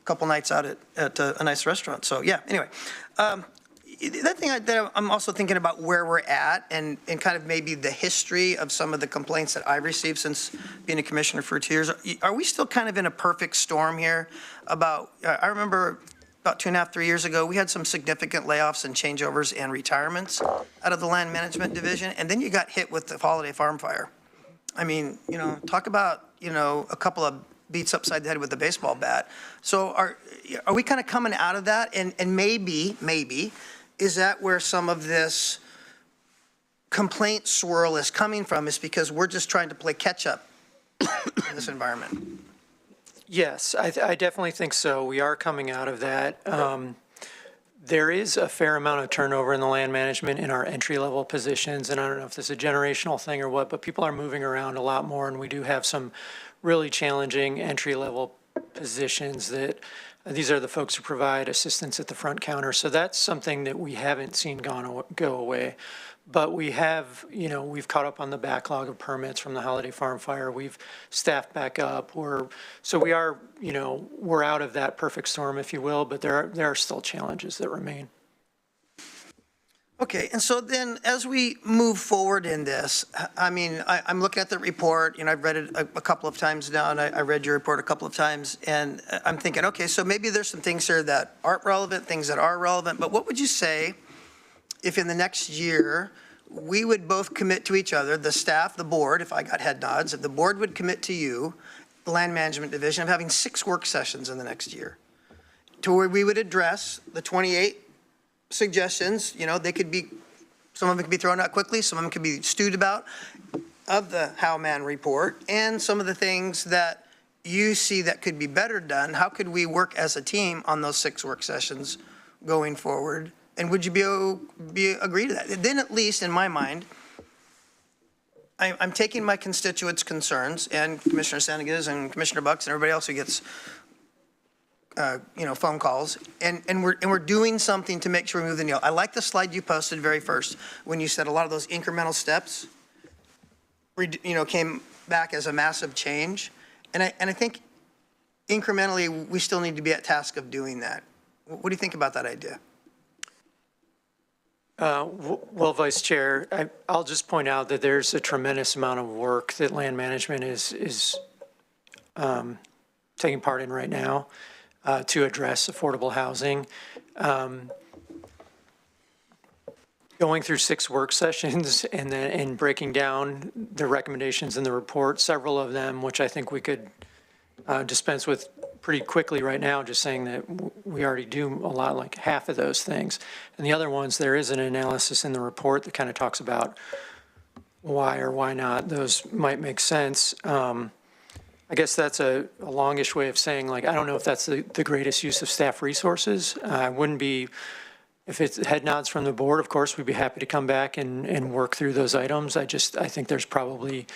couple nights out at a nice restaurant. So, yeah, anyway. That thing that I'm also thinking about where we're at and kind of maybe the history of some of the complaints that I've received since being a commissioner for 2 years. Are we still kind of in a perfect storm here I remember about 2.5, 3 years ago, we had some significant layoffs and changeovers and retirements out of the land management division, and then you got hit with the Holiday Farm fire. I mean, talk about, a couple of beats upside the head with a baseball bat. So are we kind of coming out of that? And maybe, is that where some of this complaint swirl is coming from, is because we're just trying to play catch up in this environment? Yes, I definitely think so. We are coming out of that. There is a fair amount of turnover in the land management in our entry-level positions, and I don't know if this is a generational thing or what, but people are moving around a lot more, and we do have some really challenging entry-level positions that these are the folks who provide assistance at the front counter. So that's something that we haven't seen go away. But we have, we've caught up on the backlog of permits from the Holiday Farm fire. We've staffed back up. So we are, we're out of that perfect storm, if you will, but there are still challenges that remain. Okay, and so then as we move forward in this, I'm looking at the report, I've read it a couple of times now, and I read your report a couple of times, and I'm thinking, okay, so maybe there's some things here that aren't relevant, things that are relevant, but what would you say if in the next year we would both commit to each other, the staff, the board, if I got head nods, if the board would commit to you, the land management division, of having 6 work sessions in the next year, to where we would address the 28 suggestions, they could be, some of them could be thrown out quickly, some of them could be stewed about, of the How-Man report, and some of the things that you see that could be better done. How could we work as a team on those 6 work sessions going forward? And would you agree to that? Then at least, in my mind, I'm taking my constituents' concerns, and Commissioner Sanigas and Commissioner Bucks and everybody else who gets phone calls, and we're doing something to make sure we move the needle. I like the slide you posted very first when you said a lot of those incremental steps, came back as a massive change, and I think incrementally we still need to be at task of doing that. What do you think about that idea? Well, Vice Chair, I'll just point out that there's a tremendous amount of work that land management is taking part in right now to address affordable housing. going through 6 work sessions and then, and breaking down the recommendations in the report, several of them, which I think we could dispense with pretty quickly right now, just saying that we already do a lot, like half of those things. And the other ones, there is an analysis in the report that kind of talks about why or why not those might make sense. I guess that's a longish way of saying, like, I don't know if that's the greatest use of staff resources. I wouldn't be, if it's head nods from the board, of course, we'd be happy to come back and work through those items. I think there's probably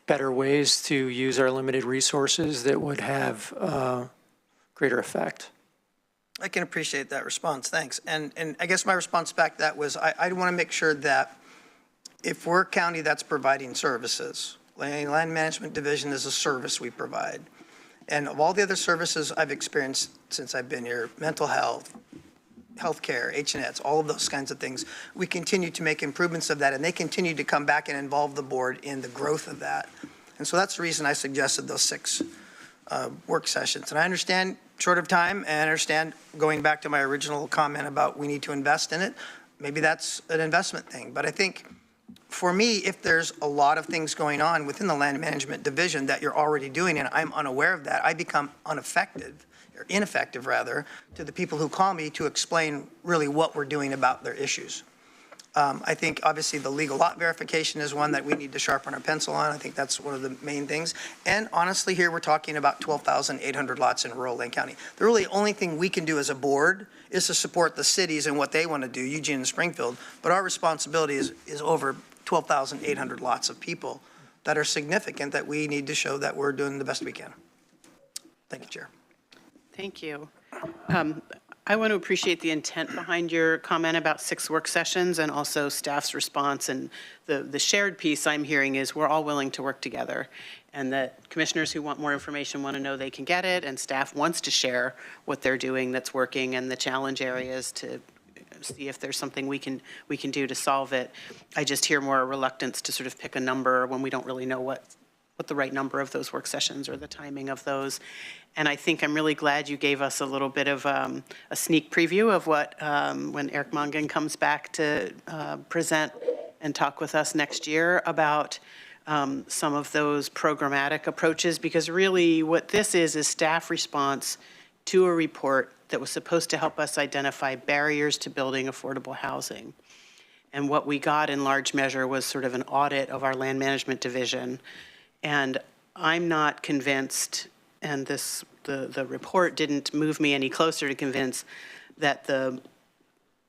better ways to use our limited resources that would have greater effect. I can appreciate that response, thanks. And I guess my response back to that was, I want to make sure that if we're a county that's providing services, Land Management Division is a service we provide. And of all the other services I've experienced since I've been here, mental health, healthcare, H&Eds, all of those kinds of things, we continue to make improvements of that, and they continue to come back and involve the board in the growth of that. And so that's the reason I suggested those 6 work sessions. And I understand short of time, and I understand going back to my original comment about we need to invest in it. Maybe that's an investment thing. But I think for me, if there's a lot of things going on within the Land Management Division that you're already doing, and I'm unaware of that, I become ineffective rather, to the people who call me to explain really what we're doing about their issues. I think obviously the legal lot verification is one that we need to sharpen our pencil on. I think that's one of the main things. And honestly, here we're talking about 12,800 lots in rural Lane County. The really only thing we can do as a board is to support the cities and what they want to do, Eugene and Springfield. But our responsibility is over 12,800 lots of people that are significant that we need to show that we're doing the best we can. Thank you, Chair. Thank you. I want to appreciate the intent behind your comment about 6 work sessions and also staff's response. And the shared piece I'm hearing is we're all willing to work together, and that commissioners who want more information want to know they can get it, and staff wants to share what they're doing that's working and the challenge areas to see if there's something we can do to solve it. I just hear more reluctance to sort of pick a number when we don't really know what the right number of those work sessions or the timing of those. And I think I'm really glad you gave us a little bit of a sneak preview of what, when Eric Mongan comes back to present and talk with us next year about some of those programmatic approaches, because really what this is staff response to a report that was supposed to help us identify barriers to building affordable housing. And what we got in large measure was sort of an audit of our Land Management Division. And I'm not convinced, and the report didn't move me any closer to convince that the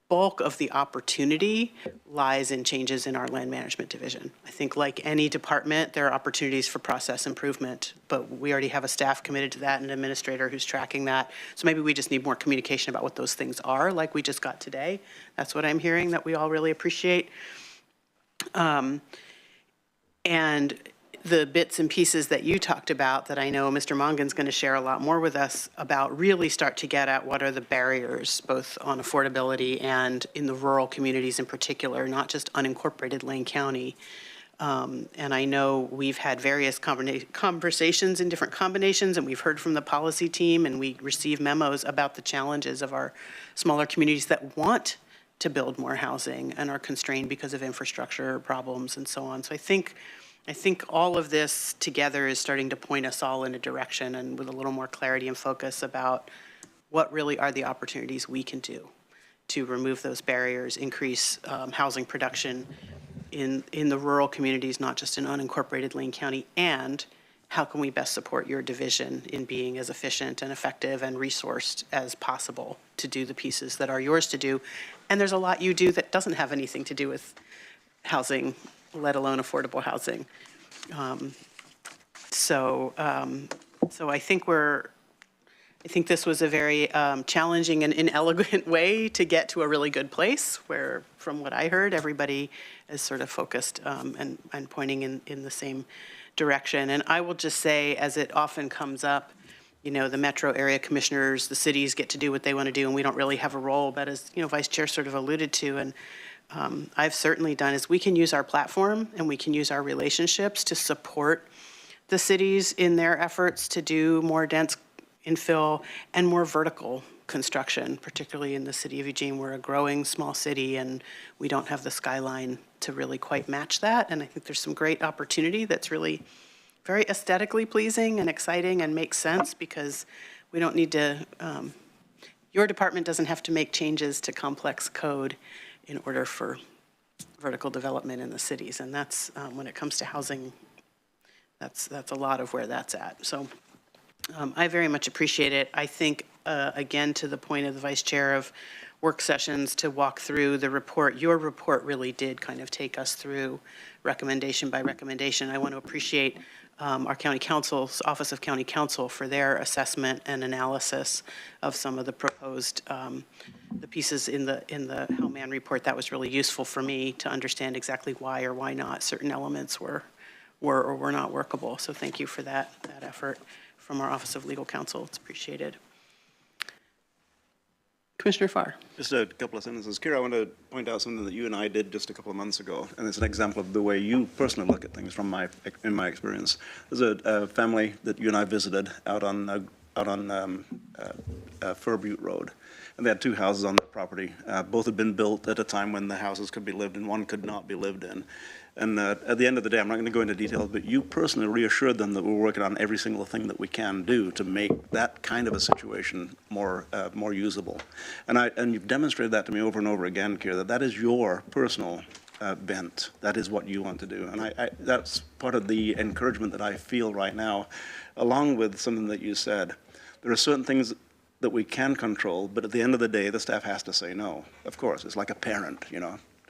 bulk of the opportunity lies in changes in our Land Management Division. I think like any department, there are opportunities for process improvement, but we already have a staff committed to that and an administrator who's tracking that. So maybe we just need more communication about what those things are, like we just got today. That's what I'm hearing that we all really appreciate. And the bits and pieces that you talked about that I know Mr. Mongan's going to share a lot more with us about really start to get at what are the barriers, both on affordability and in the rural communities in particular, not just unincorporated Lane County. And I know we've had various conversations in different combinations, and we've heard from the policy team, and we receive memos about the challenges of our smaller communities that want to build more housing and are constrained because of infrastructure problems and so on. So I think all of this together is starting to point us all in a direction, and with a little more clarity and focus about what really are the opportunities we can do to remove those barriers, increase housing production in the rural communities, not just in unincorporated Lane County, and how can we best support your division in being as efficient and effective and resourced as possible to do the pieces that are yours to do. And there's a lot you do that doesn't have anything to do with housing, let alone affordable housing. So I think this was a very challenging and inelegant way to get to a really good place where, from what I heard, everybody is sort of focused and pointing in the same direction. And I will just say, as it often comes up, you know, the metro area commissioners, the cities get to do what they want to do, and we don't really have a role. But as, you know, Vice Chair sort of alluded to, and I've certainly done, is we can use our platform and we can use our relationships to support the cities in their efforts to do more dense infill and more vertical construction, particularly in the city of Eugene. We're a growing small city and we don't have the skyline to really quite match that. And I think there's some great opportunity that's really very aesthetically pleasing and exciting and makes sense because we don't need to, your department doesn't have to make changes to complex code in order for vertical development in the cities. And that's, when it comes to housing, that's a lot of where that's at. So I very much appreciate it. I think, again, to the point of the vice chair of work sessions to walk through the report, your report really did kind of take us through recommendation by recommendation. I want to appreciate our county council's Office of County Council for their assessment and analysis of some of the proposed the pieces in the Hellman report. That was really useful for me to understand exactly why or why not certain elements were or were not workable. So thank you for that effort from our Office of Legal Counsel. It's appreciated. Commissioner Farr. Just a couple of sentences. Kira, I want to point out something that you and I did just a couple of months ago, and it's an example of the way you personally look at things from in my experience. There's a family that you and I visited out on Fir Butte Road, and they had two houses on their property. Both had been built at a time when the houses could be lived in, one could not be lived in. And at the end of the day, I'm not going to go into details, but you personally reassured them that we're working on every single thing that we can do to make that kind of a situation more usable. And you've demonstrated that to me over and over again, Kira, that is your personal bent. That is what you want to do. And that's part of the encouragement that I feel right now, along with something that you said. There are certain things that we can control, but at the end of the day, the staff has to say no. Of course, it's like a parent,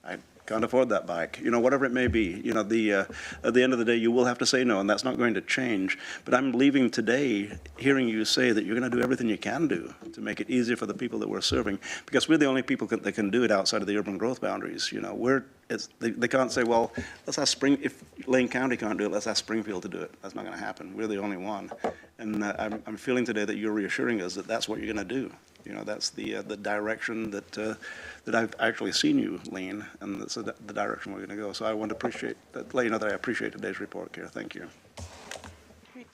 I can't afford that bike, whatever it may be. At the end of the day, you will have to say no, and that's not going to change. But I'm leaving today hearing you say that you're going to do everything you can do to make it easier for the people that we're serving, because we're the only people that can do it outside of the urban growth boundaries. They can't say, well, let's ask if Lane County can't do it, let's ask Springfield to do it. That's not going to happen. We're the only one. And I'm feeling today that you're reassuring us that that's what you're going to do. That's the direction that I've actually seen you lean, and that's the direction we're going to go. So I want to let you know that I appreciate today's report, Kira. Thank you. Great.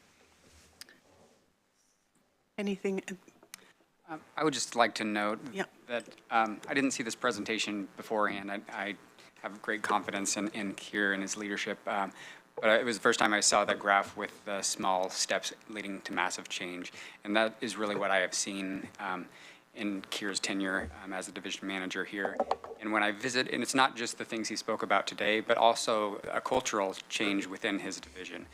Anything? I would just like to note Yeah. that I didn't see this presentation beforehand. I have great confidence in Keir and his leadership, but it was the first time I saw that graph with the small steps leading to massive change. And that is really what I have seen in Keir's tenure as a division manager here. And when I visit, and it's not just the things he spoke about today, but also a cultural change within his division.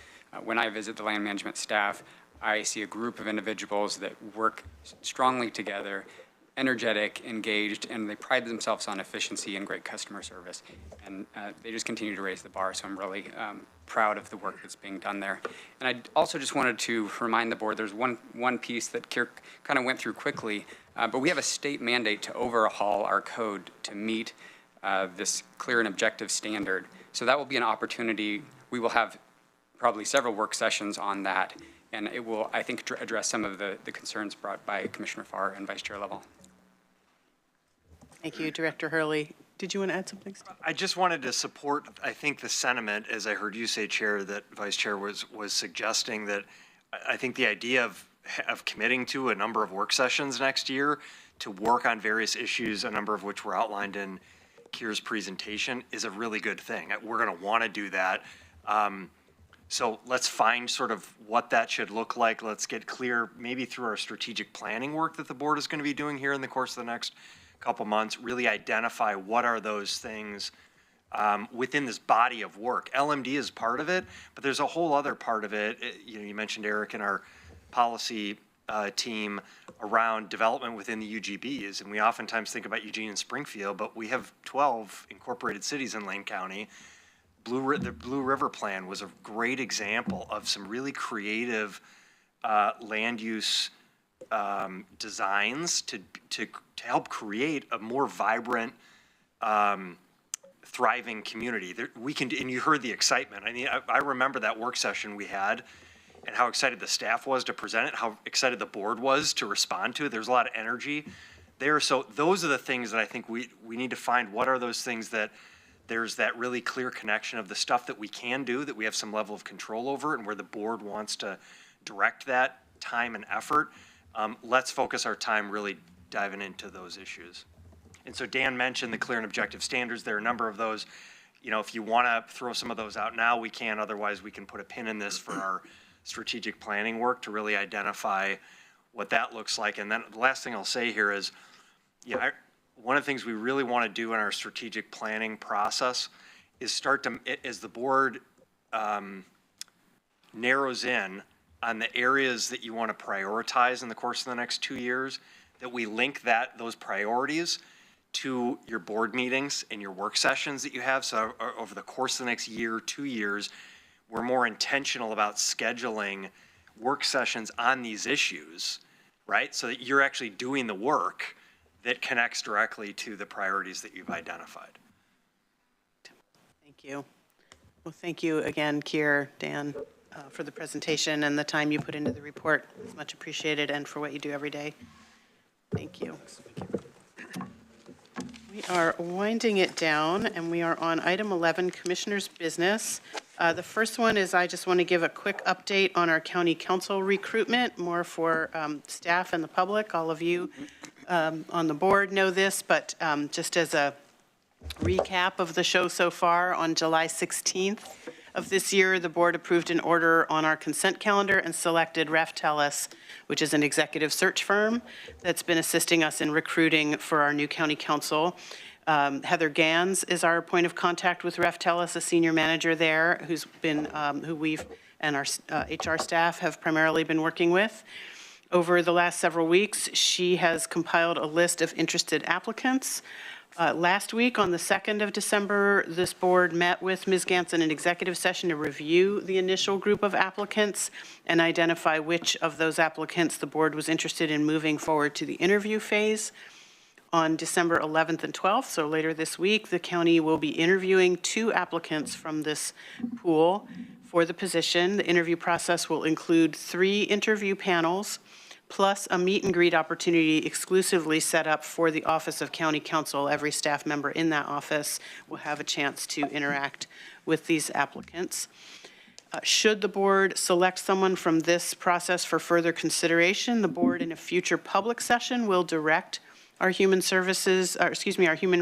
When I visit the land management staff, I see a group of individuals that work strongly together, energetic, engaged, and they pride themselves on efficiency and great customer service. And they just continue to raise the bar, so I'm really proud of the work that's being done there. And I also just wanted to remind the board, there's one piece that Keir kind of went through quickly, but we have a state mandate to overhaul our code to meet this clear and objective standard. So that will be an opportunity. We will have probably several work sessions on that, and it will, I think, address some of the concerns brought by Commissioner Farr and Vice Chair Lovell. Thank you, Director Hurley. Did you want to add something, Steve? I just wanted to support, I think, the sentiment, as I heard you say, Chair, that Vice Chair was suggesting that I think the idea of committing to a number of work sessions next year to work on various issues, a number of which were outlined in Keir's presentation, is a really good thing. We're going to want to do that. So let's find sort of what that should look like. Let's get clear, maybe through our strategic planning work that the board is going to be doing here in the course of the next couple months, really identify what are those things within this body of work. LMD is part of it, but there's a whole other part of it. You mentioned Eric and our policy team around development within the UGBs, and we oftentimes think about Eugene and Springfield, but we have 12 incorporated cities in Lane County. The Blue River Plan was a great example of some really creative land use designs to help create a more vibrant, thriving community. And you heard the excitement. I mean, I remember that work session we had and how excited the staff was to present it, how excited the board was to respond to it. There's a lot of energy there. So those are the things that I think we need to find. What are those things that there's that really clear connection of the stuff that we can do, that we have some level of control over, and where the board wants to direct that time and effort, let's focus our time really diving into those issues. And so Dan mentioned the clear and objective standards. There are a number of those. You know, if you want to throw some of those out now, we can. Otherwise, we can put a pin in this for our strategic planning work to really identify what that looks like. And then the last thing I'll say here is, one of the things we really want to do in our strategic planning process is start to, as the board narrows in on the areas that you want to prioritize in the course of the next 2 years, that we link those priorities to your board meetings and your work sessions that you have. So over the course of the next year, 2 years, we're more intentional about scheduling work sessions on these issues, right? So that you're actually doing the work that connects directly to the priorities that you've identified. Thank you. Well, thank you again, Keir, Dan, for the presentation and the time you put into the report. It's much appreciated, and for what you do every day. Thank you. We are winding it down, and we are on item 11, Commissioner's Business. The first one is I just want to give a quick update on our county council recruitment, more for staff and the public. All of you on the board know this, but just as a recap of the show so far, on July 16th of this year, the board approved an order on our consent calendar and selected Reftelis, which is an executive search firm that's been assisting us in recruiting for our new county council. Heather Gans is our point of contact with Reftelis, a senior manager there who's been, who we've and our HR staff have primarily been working with. Over the last several weeks, she has compiled a list of interested applicants. Last week, on the 2nd of December, this board met with Ms. Gans in an executive session to review the initial group of applicants and identify which of those applicants the board was interested in moving forward to the interview phase. On December 11th and 12th, so later this week, the county will be interviewing 2 applicants from this pool for the position. The interview process will include 3 interview panels, plus a meet and greet opportunity exclusively set up for the Office of County Council. Every staff member in that office will have a chance to interact with these applicants. Should the board select someone from this process for further consideration, the board in a future public session will direct our human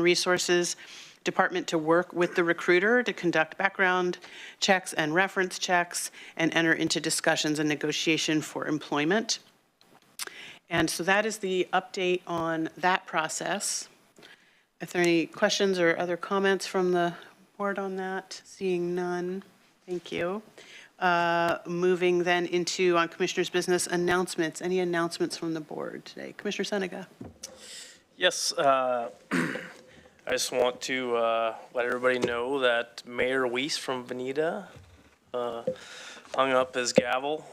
resources department to work with the recruiter to conduct background checks and reference checks and enter into discussions and negotiation for employment. And so that is the update on that process. If there are any questions or other comments from the board on that, seeing none, thank you. Moving then into on Commissioner's Business announcements. Any announcements from the board today? Commissioner Senega. Yes, I just want to let everybody know that Mayor Weiss from Veneta hung up his gavel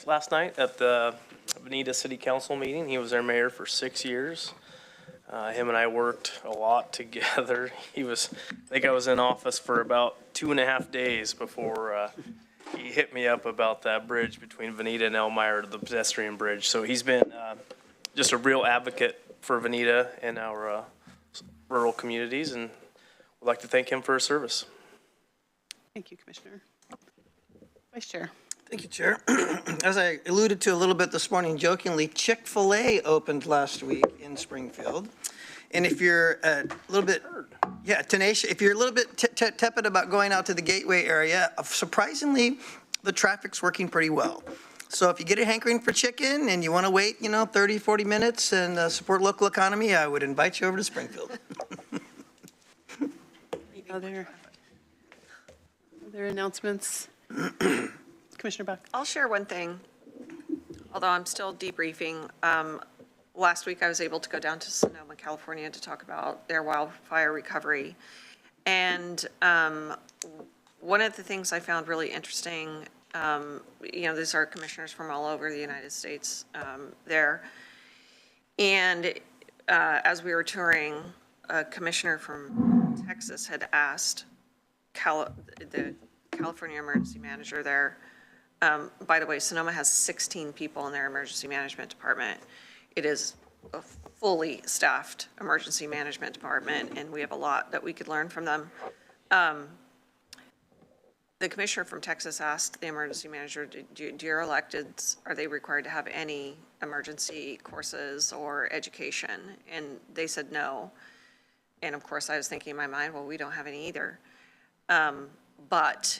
last night at the Veneta City Council meeting. He was their mayor for 6 years. Him and I worked a lot together. I think I was in office for about 2.5 days before he hit me up about that bridge between Veneta and Elmira, the pedestrian bridge. So he's been just a real advocate for Veneta and our rural communities, and we'd like to thank him for his service. Thank you, Commissioner. Vice Chair. Thank you, Chair. As I alluded to a little bit this morning jokingly, Chick-fil-A opened last week in Springfield. And if you're a little bit, tenacious, if you're a little bit tepid about going out to the Gateway area, surprisingly, the traffic's working pretty well. So if you get a hankering for chicken and you want to wait, 30, 40 minutes and support local economy, I would invite you over to Springfield. Other announcements? Commissioner Buck. I'll share one thing, although I'm still debriefing. Last week, I was able to go down to Sonoma, California to talk about their wildfire recovery. And one of the things I found really interesting, these are commissioners from all over the United States there. And as we were touring, a commissioner from Texas had asked the California emergency manager there. By the way, Sonoma has 16 people in their emergency management department. It is a fully staffed emergency management department, and we have a lot that we could learn from them. the commissioner from Texas asked the emergency manager, do your electeds, are they required to have any emergency courses or education? And they said no. And of course, I was thinking in my mind, well, we don't have any either. But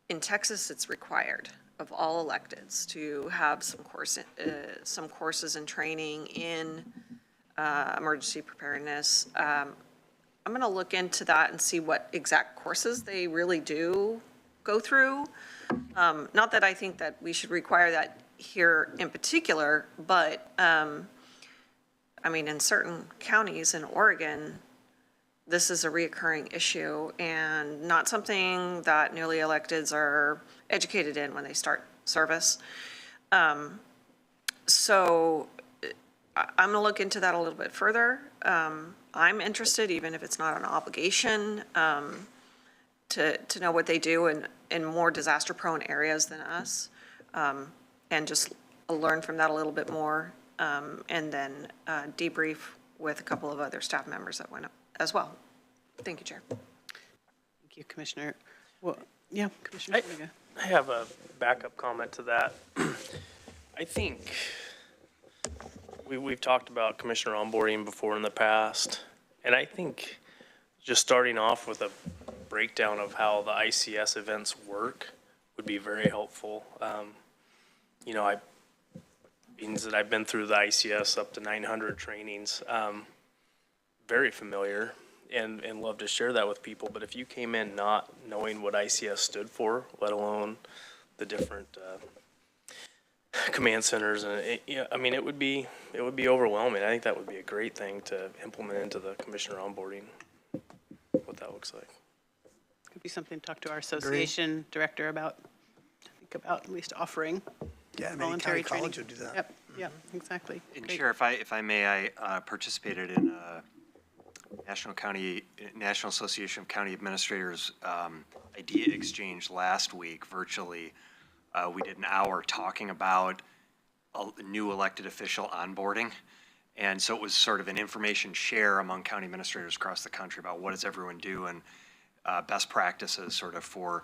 in Texas, it's required of all electeds to have some courses and training in emergency preparedness. I'm going to look into that and see what exact courses they really do go through. Not that I think that we should require that here in particular, but, I mean, in certain counties in Oregon, this is a reoccurring issue and not something that newly electeds are educated in when they start service. So I'm going to look into that a little bit further. I'm interested, even if it's not an obligation, to know what they do in more disaster-prone areas than us, and just learn from that a little bit more, and then debrief with a couple of other staff members that went up as well. Thank you, Chair. Thank you, Commissioner. Well, yeah, Commissioner Siniga. I have a backup comment to that. I think we've talked about commissioner onboarding before in the past, and I think just starting off with a breakdown of how the ICS events work would be very helpful. You know, means that I've been through the ICS up to 900 trainings, very familiar, and love to share that with people. But if you came in not knowing what ICS stood for, let alone the different command centers, and I mean, it would be overwhelming. I think that would be a great thing to implement into the commissioner onboarding, what that looks like. Could be something to talk to our association director about, think about at least offering Yeah, maybe voluntary county training. college would do that. Yep, yeah, exactly. And Great. Chair, if I may, I participated in a National Association of County Administrators idea exchange last week virtually. We did an hour talking about a new elected official onboarding. And so it was sort of an information share among county administrators across the country about what does everyone do and best practices sort of for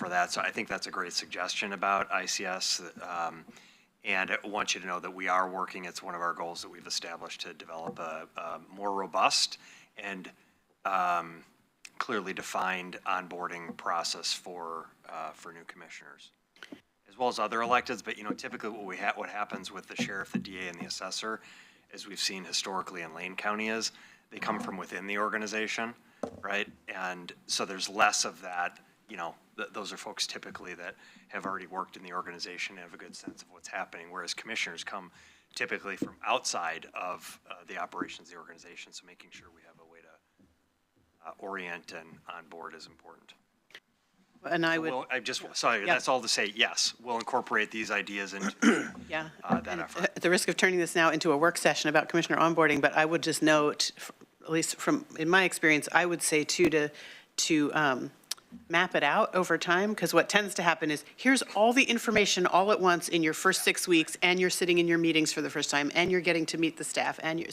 that. So I think that's a great suggestion about ICS. And I want you to know that we are working, it's one of our goals that we've established to develop a more robust and clearly defined onboarding process for new commissioners, as well as other electeds. But, you know, typically what happens with the sheriff, the DA, and the assessor, as we've seen historically in Lane County, is they come from within the organization, right? And so there's less of that, you know, those are folks typically that have already worked in the organization and have a good sense of what's happening, whereas commissioners come typically from outside of the operations of the organization. So making sure we have a way to orient and onboard is important. And I would, That's all to say, yes, we'll incorporate these ideas into yeah. that And effort. at the risk of turning this now into a work session about commissioner onboarding, but I would just note, at least in my experience, I would say too, to map it out over time, because what tends to happen is, here's all the information all at once in your first 6 weeks, and you're sitting in your meetings for the first time, and you're getting to meet the staff, and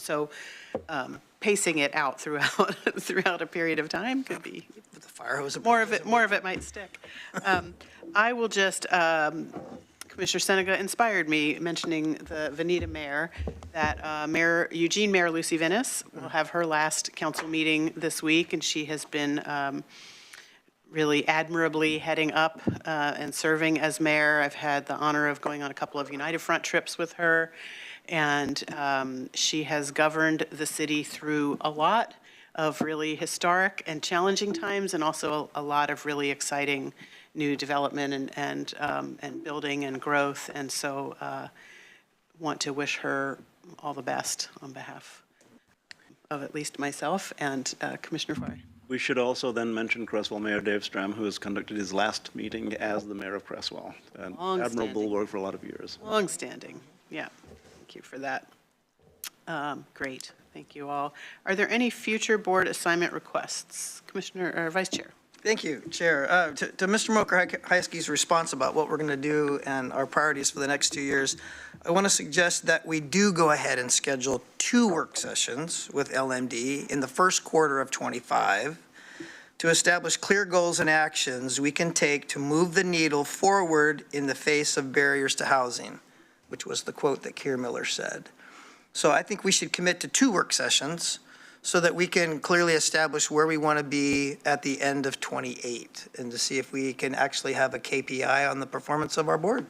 pacing it out throughout a period of time could be, With the fire hose. more of it might stick. I will just, Commissioner Siniga inspired me mentioning the Veneta mayor, that Eugene Mayor Lucy Venus will have her last council meeting this week, and she has been really admirably heading up and serving as mayor. I've had the honor of going on a couple of United Front trips with her, and she has governed the city through a lot of really historic and challenging times, and also a lot of really exciting new development and building and growth. And so want to wish her all the best on behalf of at least myself and Commissioner Foy. We should also then mention Cresswell Mayor Dave Stram, who has conducted his last meeting as the mayor of Cresswell. And admirable work for a lot of years. Longstanding, yeah. Thank you for that. Great, thank you all. Are there any future board assignment requests? Commissioner, or Vice Chair? Thank you, Chair. To Mr. Moker-Heiske's response about what we're going to do and our priorities for the next 2 years, I want to suggest that we do go ahead and schedule 2 work sessions with LMD in the first quarter of '25. to establish clear goals and actions we can take to move the needle forward in the face of barriers to housing, which was the quote that Keir Miller said. So I think we should commit to 2 work sessions so that we can clearly establish where we want to be at the end of '28 and to see if we can actually have a KPI on the performance of our board.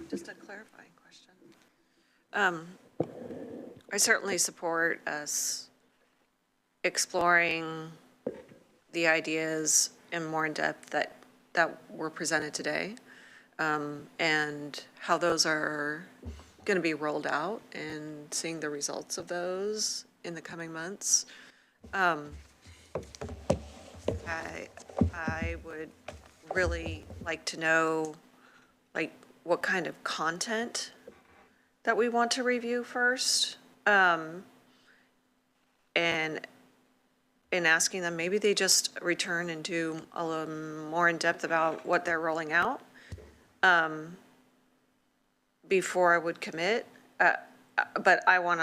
Just a clarifying question. I certainly support us exploring the ideas in more in depth that were presented today, and how those are going to be rolled out and seeing the results of those in the coming months. I would really like to know, like, what kind of content that we want to review first. And in asking them, maybe they just return and do a little more in depth about what they're rolling out before I would commit. But I want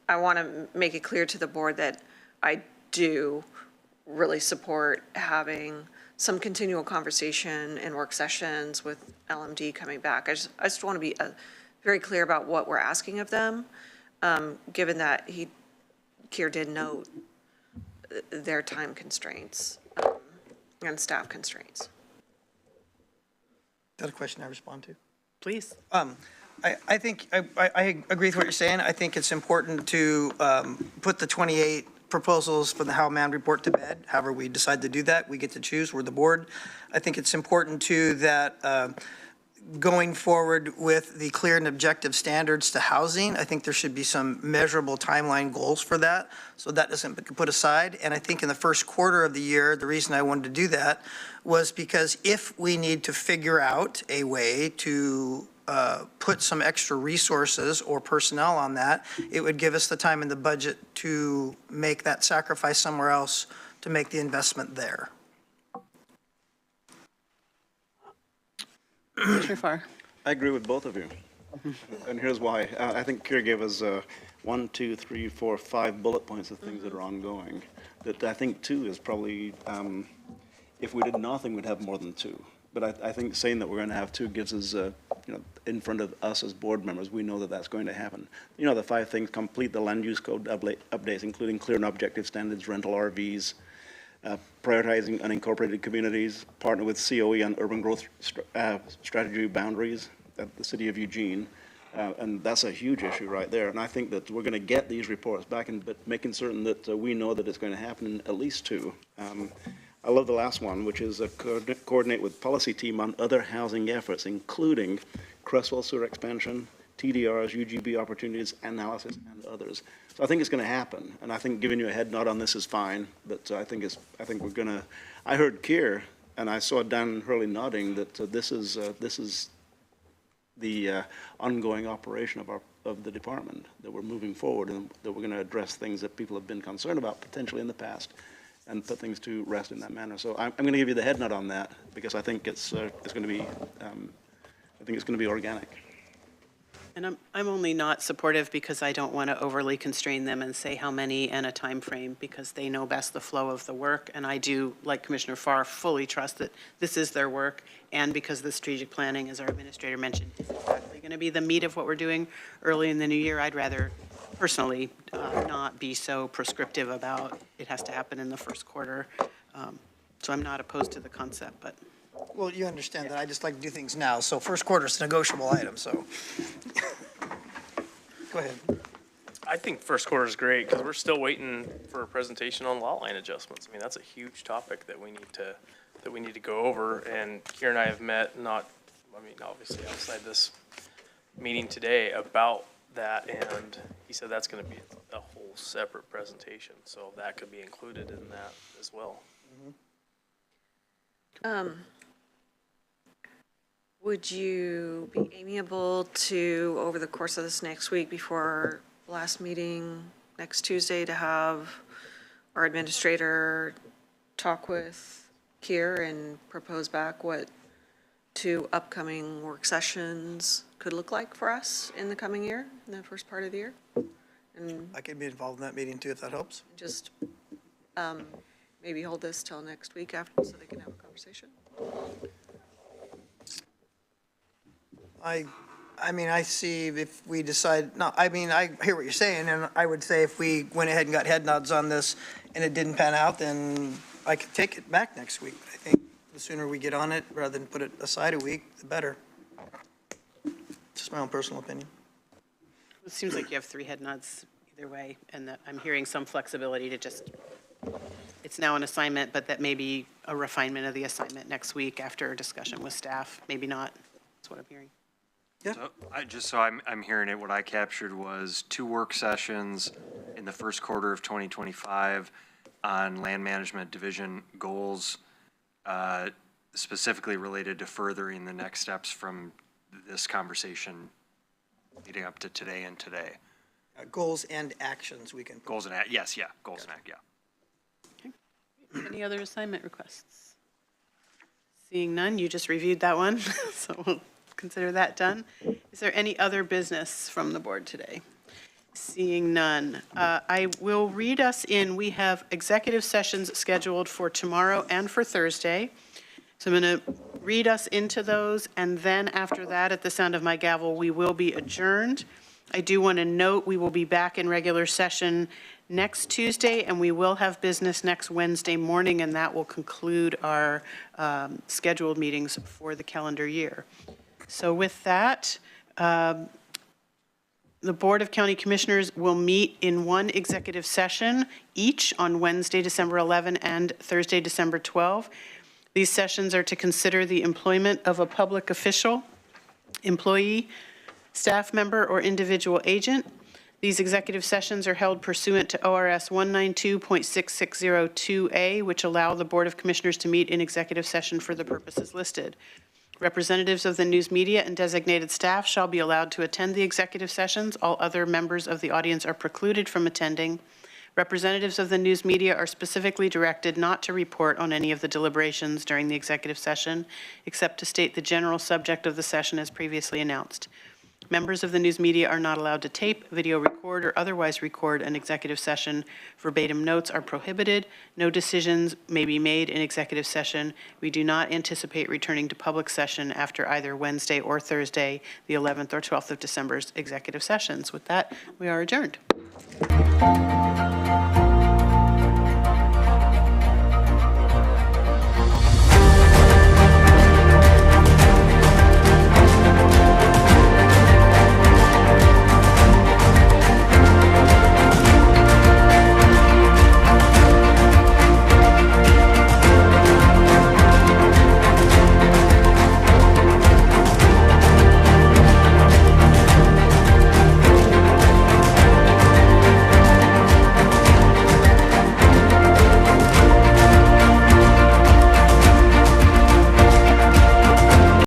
to make it clear to the board that I do really support having some continual conversation and work sessions with LMD coming back. I just want to be very clear about what we're asking of them, given that Keir did note their time constraints and staff constraints. Is that a question I respond to? Please. I think, I agree with what you're saying. I think it's important to put the 28 proposals for the Howe Mann report to bed. However we decide to do that, we get to choose, we're the board. I think it's important too that going forward with the clear and objective standards to housing, I think there should be some measurable timeline goals for that, so that doesn't get put aside. And I think in the first quarter of the year, the reason I wanted to do that was because if we need to figure out a way to put some extra resources or personnel on that, it would give us the time in the budget to make that sacrifice somewhere else to make the investment there. Commissioner Farr. I agree with both of you. And here's why. I think Keir gave us 1, 2, 3, 4, 5 bullet points of things that are ongoing. That I think 2 is probably, if we did nothing, we'd have more than 2. But I think saying that we're going to have 2 gives us, in front of us as board members, we know that that's going to happen. The 5 things: complete the land use code updates, including clear and objective standards, rental RVs, prioritizing unincorporated communities, partner with COE on urban growth strategy boundaries at the city of Eugene. And that's a huge issue right there. And I think that we're going to get these reports back, but making certain that we know that it's going to happen in at least 2. I love the last one, which is coordinate with policy team on other housing efforts, including Crestwell sewer expansion, TDRs, UGB opportunities, analysis, and others. So I think it's going to happen, and I think giving you a head nod on this is fine. But I think we're going to. I heard Keir, and I saw Dan Hurley nodding that this is the ongoing operation of the department, that we're moving forward and that we're going to address things that people have been concerned about potentially in the past, and put things to rest in that manner. So I'm going to give you the head nod on that because I think it's going to be I think it's going to be organic. And I'm only not supportive because I don't want to overly constrain them and say how many and a time frame, because they know best the flow of the work. And I do, like Commissioner Farr, fully trust that this is their work. And because the strategic planning, as our administrator mentioned, is exactly going to be the meat of what we're doing early in the new year, I'd rather personally not be so prescriptive about it has to happen in the first quarter. So I'm not opposed to the concept, but. Well, you understand that I just like to do things now, so first quarter is a negotiable item, so. Go ahead. I think first quarter is great because we're still waiting for a presentation on lot line adjustments. I mean, that's a huge topic that we need to go over. And Keir and I have met, obviously outside this meeting today, about that. And he said that's going to be a whole separate presentation. So that could be included in that as well. Would you be amiable to, over the course of this next week, before our last meeting next Tuesday, to have our administrator talk with Keir and propose back what 2 upcoming work sessions could look like for us in the coming year, in the first part of the year? I could be involved in that meeting too, if that helps. Just maybe hold this till next week after, so they can have a conversation. I mean, I see if we decide, no, I mean, I hear what you're saying, and I would say if we went ahead and got head nods on this and it didn't pan out, then I could take it back next week. I think the sooner we get on it, rather than put it aside a week, the better. Just my own personal opinion. It seems like you have 3 head nods either way, and that I'm hearing some flexibility to just, it's now an assignment, but that may be a refinement of the assignment next week after a discussion with staff, maybe not. That's what I'm hearing. So I'm hearing it, what I captured was 2 work sessions in the first quarter of 2025 on land management division goals, specifically related to furthering the next steps from this conversation leading up to today and today. Goals and actions we can. Goals and act, yes, yeah, goals and act, yeah. Any other assignment requests? Seeing none, you just reviewed that one, so we'll consider that done. Is there any other business from the board today? Seeing none, I will read us in. We have executive sessions scheduled for tomorrow and for Thursday. So I'm going to read us into those, and then after that, at the sound of my gavel, we will be adjourned. I do want to note we will be back in regular session next Tuesday, and we will have business next Wednesday morning, and that will conclude our scheduled meetings for the calendar year. So with that, the Board of County Commissioners will meet in one executive session each on Wednesday, December 11, and Thursday, December 12. These sessions are to consider the employment of a public official, employee, staff member, or individual agent. These executive sessions are held pursuant to ORS 192.6602A, which allow the Board of Commissioners to meet in executive session for the purposes listed. Representatives of the news media and designated staff shall be allowed to attend the executive sessions. All other members of the audience are precluded from attending. Representatives of the news media are specifically directed not to report on any of the deliberations during the executive session, except to state the general subject of the session as previously announced. Members of the news media are not allowed to tape, video record, or otherwise record an executive session. Verbatim notes are prohibited. No decisions may be made in executive session. We do not anticipate returning to public session after either Wednesday or Thursday, the 11th or 12th of December's executive sessions. With that, we are adjourned.